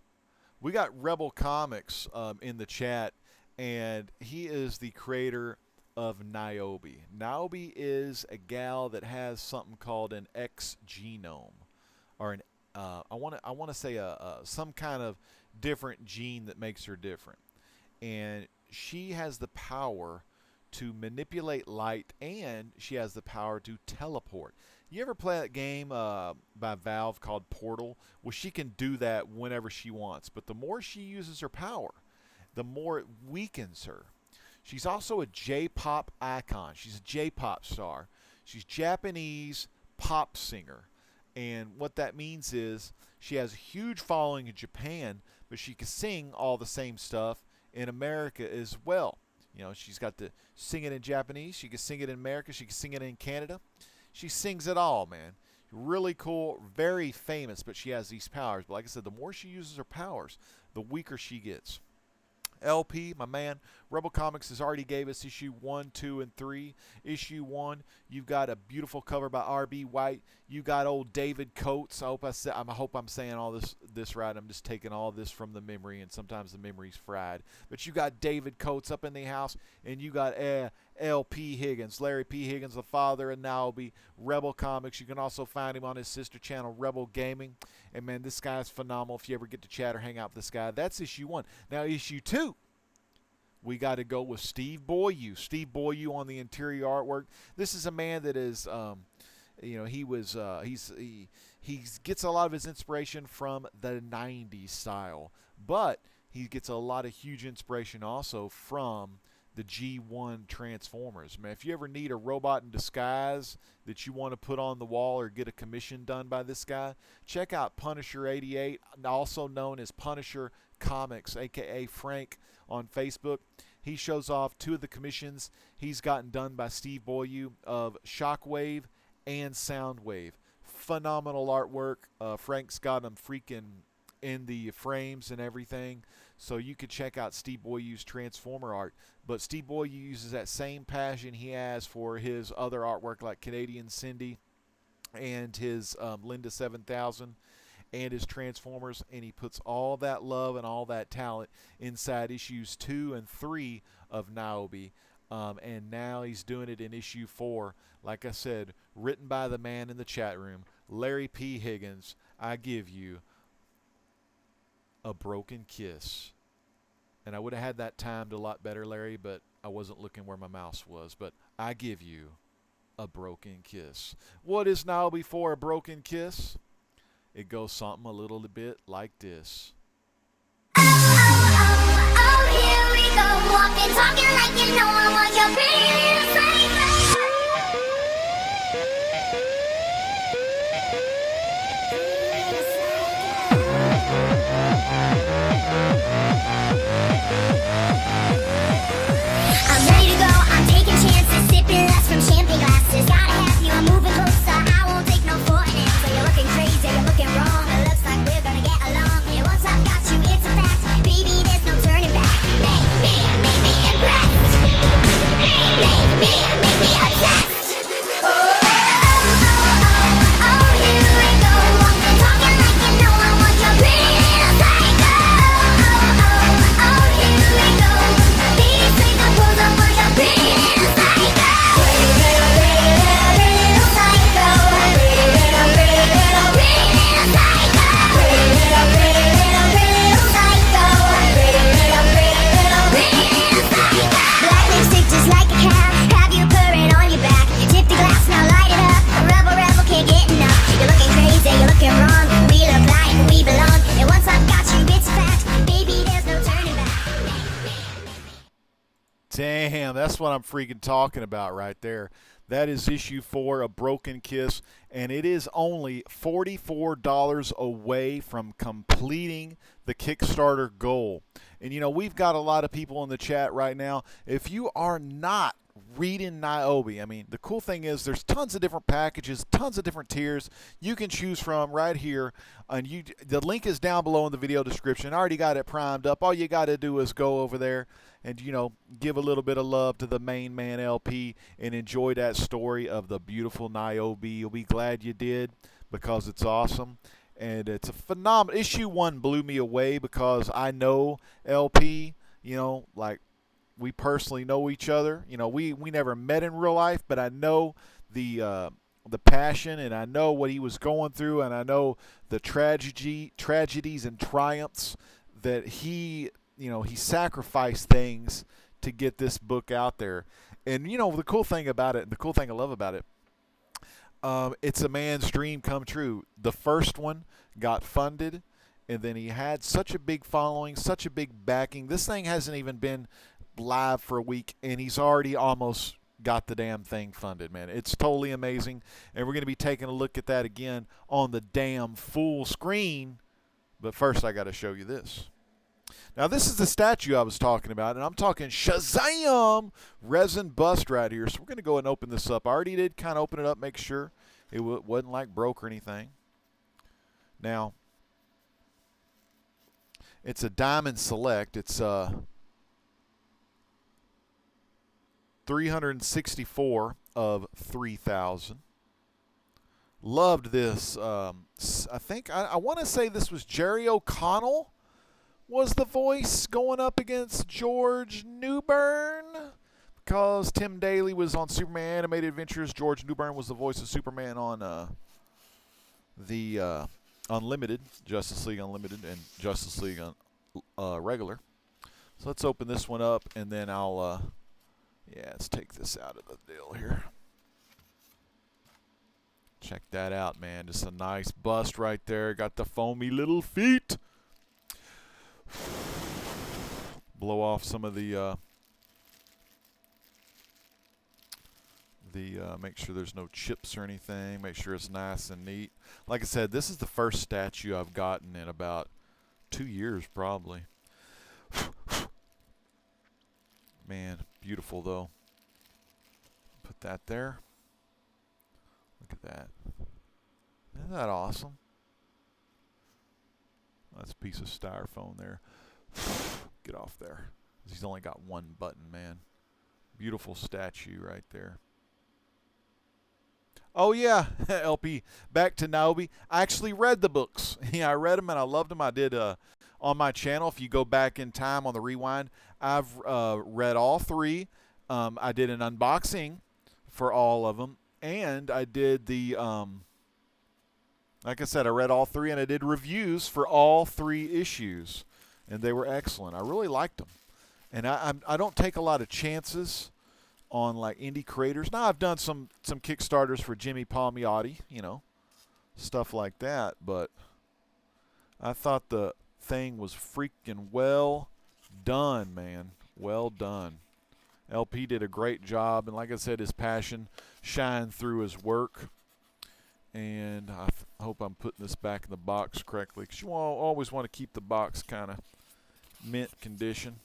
We got Rebel Comics in the chat, and he is the creator of Nyobi. Nyobi is a gal that has something called an X genome, or an I want to say some kind of different gene that makes her different, and she has the power to manipulate light, and she has the power to teleport. You ever play that game by Valve called Portal? Well, she can do that whenever she wants, but the more she uses her power, the more it weakens her. She's also a J-pop icon. She's a J-pop star. She's Japanese pop singer. And what that means is she has a huge following in Japan, but she can sing all the same stuff in America as well. You know, she's got to sing it in Japanese. She can sing it in America. She can sing it in Canada. She sings it all, man. Really cool, very famous, but she has these powers. But like I said, the more she uses her powers, the weaker she gets. LP, my man, Rebel Comics has already gave us issue 1, 2, and 3. Issue 1, you've got a beautiful cover by R.B. White. You got old David Coates. I hope I'm saying all this right. I'm just taking all this from the memory, and sometimes the memory's fried. But you got David Coates up in the house, and you got L.P. Higgins, Larry P. Higgins, the father, and Nyobi, Rebel Comics. You can also find him on his sister channel, Rebel Gaming. And, man, this guy's phenomenal. If you ever get to chat or hang out with this guy, that's issue 1. Now, issue 2. We got to go with Steve Boyu. Steve Boyu on the interior artwork. This is a man that is, you know, he gets a lot of his inspiration from the 90s style, but he gets a lot of huge inspiration also from the G1 Transformers. Man, if you ever need a robot in disguise that you want to put on the wall or get a commission done by this guy, check out Punisher88, also known as Punisher Comics, aka Frank, on Facebook. He shows off 2 of the commissions he's gotten done by Steve Boyu of Shockwave and Soundwave. Phenomenal artwork. Frank's got them freaking in the frames and everything, so you could check out Steve Boyu's Transformer art. But Steve Boyu uses that same passion he has for his other artwork, like Canadian Cindy and his Linda 7000 and his Transformers, and he puts all that love and all that talent inside issues 2 and 3 of Nyobi. And now he's doing it in issue 4. Like I said, written by the man in the chat room, Larry P. Higgins. I give you a broken kiss. And I would have had that timed a lot better, Larry, but I wasn't looking where my mouse was. But I give you a broken kiss. What is Nyobi for a broken kiss? It goes something a little bit like this. Oh, here we go, walking, talking like you know I want your pretty little psycho. I'm ready to go, I'm taking chances, sipping less from champagne glasses. Gotta have you, I'm moving closer, I won't take no for an answer. You're looking crazy, you're looking wrong, it looks like we're gonna get along. And once I've got you, it's a fact, baby, there's no turning back. Make me impressed. Make me obsessed. Oh, here we go, walking, talking like you know I want your pretty little psycho. Oh, here we go, baby, take the pose up for your pretty little psycho. Pretty little psycho. Pretty little psycho. Pretty little psycho. Black lipstick just like a cab, have you purring on your back. Tip the glass, now light it up. A rebel, can't get enough. You're looking crazy, you're looking wrong. We look like we belong. And once I've got you, it's a fact. Baby, there's no turning back. Damn, that's what I'm freaking talking about right there. That is issue 4, A Broken Kiss, and it is only $44 away from completing the Kickstarter goal. And you know, we've got a lot of people in the chat right now. If you are not reading Nyobi, I mean, the cool thing is there's tons of different packages, tons of different tiers you can choose from right here. And the link is down below in the video description. I already got it primed up. All you got to do is go over there and, you know, give a little bit of love to the main man LP and enjoy that story of the beautiful Nyobi. You'll be glad you did, because it's awesome. And it's a phenomenal. Issue 1 blew me away because I know LP, you know, like we personally know each other. You know, we never met in real life, but I know the passion, and I know what he was going through, and I know the tragedies and triumphs that he, you know, he sacrificed things to get this book out there. And you know, the cool thing about it, and the cool thing I love about it, it's a man's dream come true. The first one got funded, and then he had such a big following, such a big backing. This thing hasn't even been live for a week, and he's already almost got the damn thing funded, man. It's totally amazing, and we're going to be taking a look at that again on the damn full screen. But first, I got to show you this. Now, this is the statue I was talking about, and I'm talking Shazam resin bust right here. So we're going to go and open this up. I already did kind of open it up, make sure it wasn't like broke or anything. Now, it's a Diamond Select. It's 364 of 3,000. Loved this. I think I want to say this was Jerry O'Connell was the voice going up against George Newbern, because Tim Daly was on Superman Animated Adventures. George Newbern was the voice of Superman on the Unlimited, Justice League Unlimited, and Justice League regular. So let's open this one up, and then I'll yeah, let's take this out of the deal here. Check that out, man. Just a nice bust right there. Got the foamy little feet. Blow off some of the Make sure there's no chips or anything. Make sure it's nice and neat. Like I said, this is the first statue I've gotten in about 2 years probably. Man, beautiful though. Put that there. Look at that. Isn't that awesome? That's a piece of styrofoam there. Get off there. He's only got one button, man. Beautiful statue right there. Oh yeah, LP. Back to Nyobi. I actually read the books. Yeah, I read them and I loved them. I did on my channel. If you go back in time on the rewind, I've read all three. I did an unboxing for all of them, and I did the like I said, I read all three, and I did reviews for all three issues, and they were excellent. I really liked them, and I don't take a lot of chances on like indie creators. Now I've done some Kickstarters for Jimmy Palmiotti, you know, stuff like that, but I thought the thing was freaking well done, man. Well done. LP did a great job, and like I said, his passion shined through his work. And I hope I'm putting this back in the box correctly, because you always want to keep the box kind of mint condition.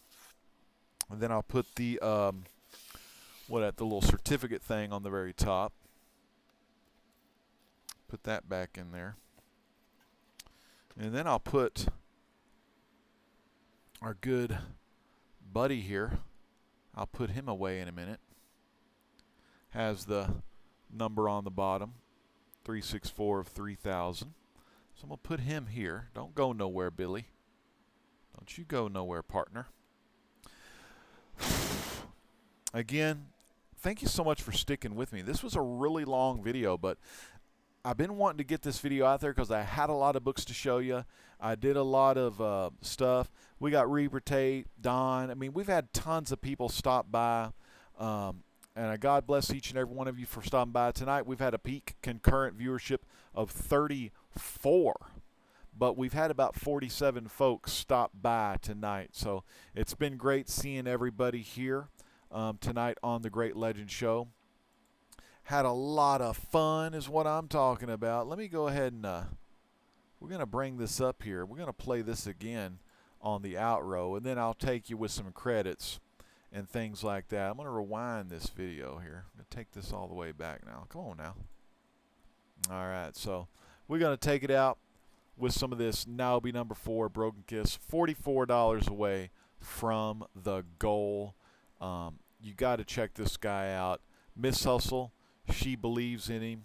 And then I'll put the the little certificate thing on the very top. Put that back in there. And then I'll put our good buddy here. I'll put him away in a minute. Has the number on the bottom. 364 of 3000. So I'm going to put him here. Don't go nowhere, Billy. Don't you go nowhere, partner. Again, thank you so much for sticking with me. This was a really long video, but I've been wanting to get this video out there because I had a lot of books to show you. I did a lot of stuff. We got Reaper Tate, Don. I mean, we've had tons of people stop by. And God bless each and every one of you for stopping by tonight. We've had a peak concurrent viewership of 34, but we've had about 47 folks stop by tonight. So it's been great seeing everybody here tonight on the Great Legend Show. Had a lot of fun is what I'm talking about. Let me go ahead and we're going to bring this up here. We're going to play this again on the outro, and then I'll take you with some credits and things like that. I'm going to rewind this video here. I'm going to take this all the way back now. Come on now. All right, so we're going to take it out with some of this Nyobi number 4, Broken Kiss. $44 away from the goal. You got to check this guy out. Miss Hustle, she believes in him.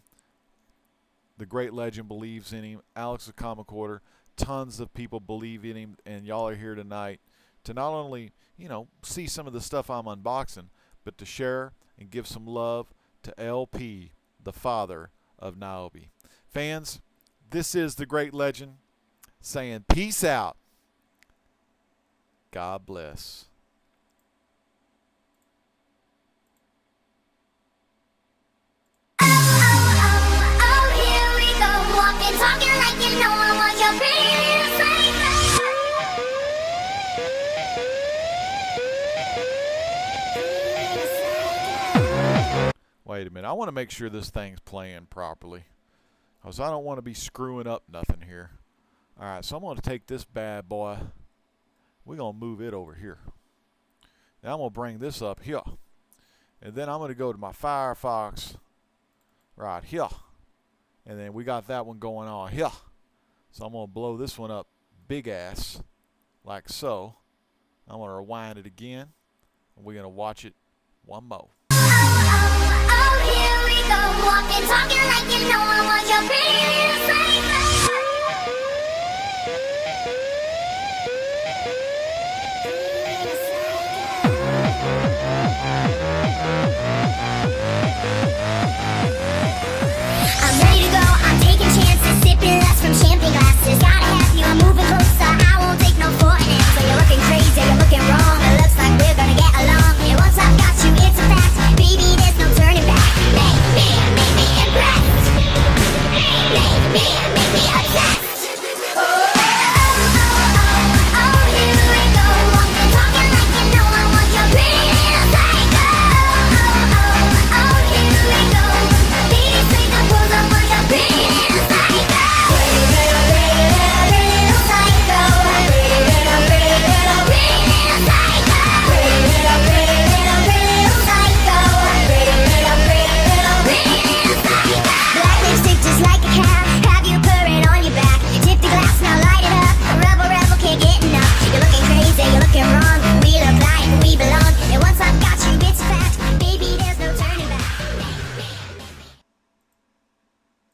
The Great Legend believes in him. Alex the Comic Order, tons of people believe in him, and y'all are here tonight to not only, you know, see some of the stuff I'm unboxing, but to share and give some love to LP, the father of Nyobi. Fans, this is the Great Legend saying peace out. God bless. Here we go, walking, talking like you know I want your pretty little face. Wait a minute. I want to make sure this thing's playing properly, because I don't want to be screwing up nothing here. All right, so I'm going to take this bad boy. We're going to move it over here. Now I'm going to bring this up here. And then I'm going to go to my Firefox right here. And then we got that one going on here. So I'm going to blow this one up big ass, like so. I'm going to rewind it again. And we're going to watch it one more. Here we go, walking, talking like you know I want your pretty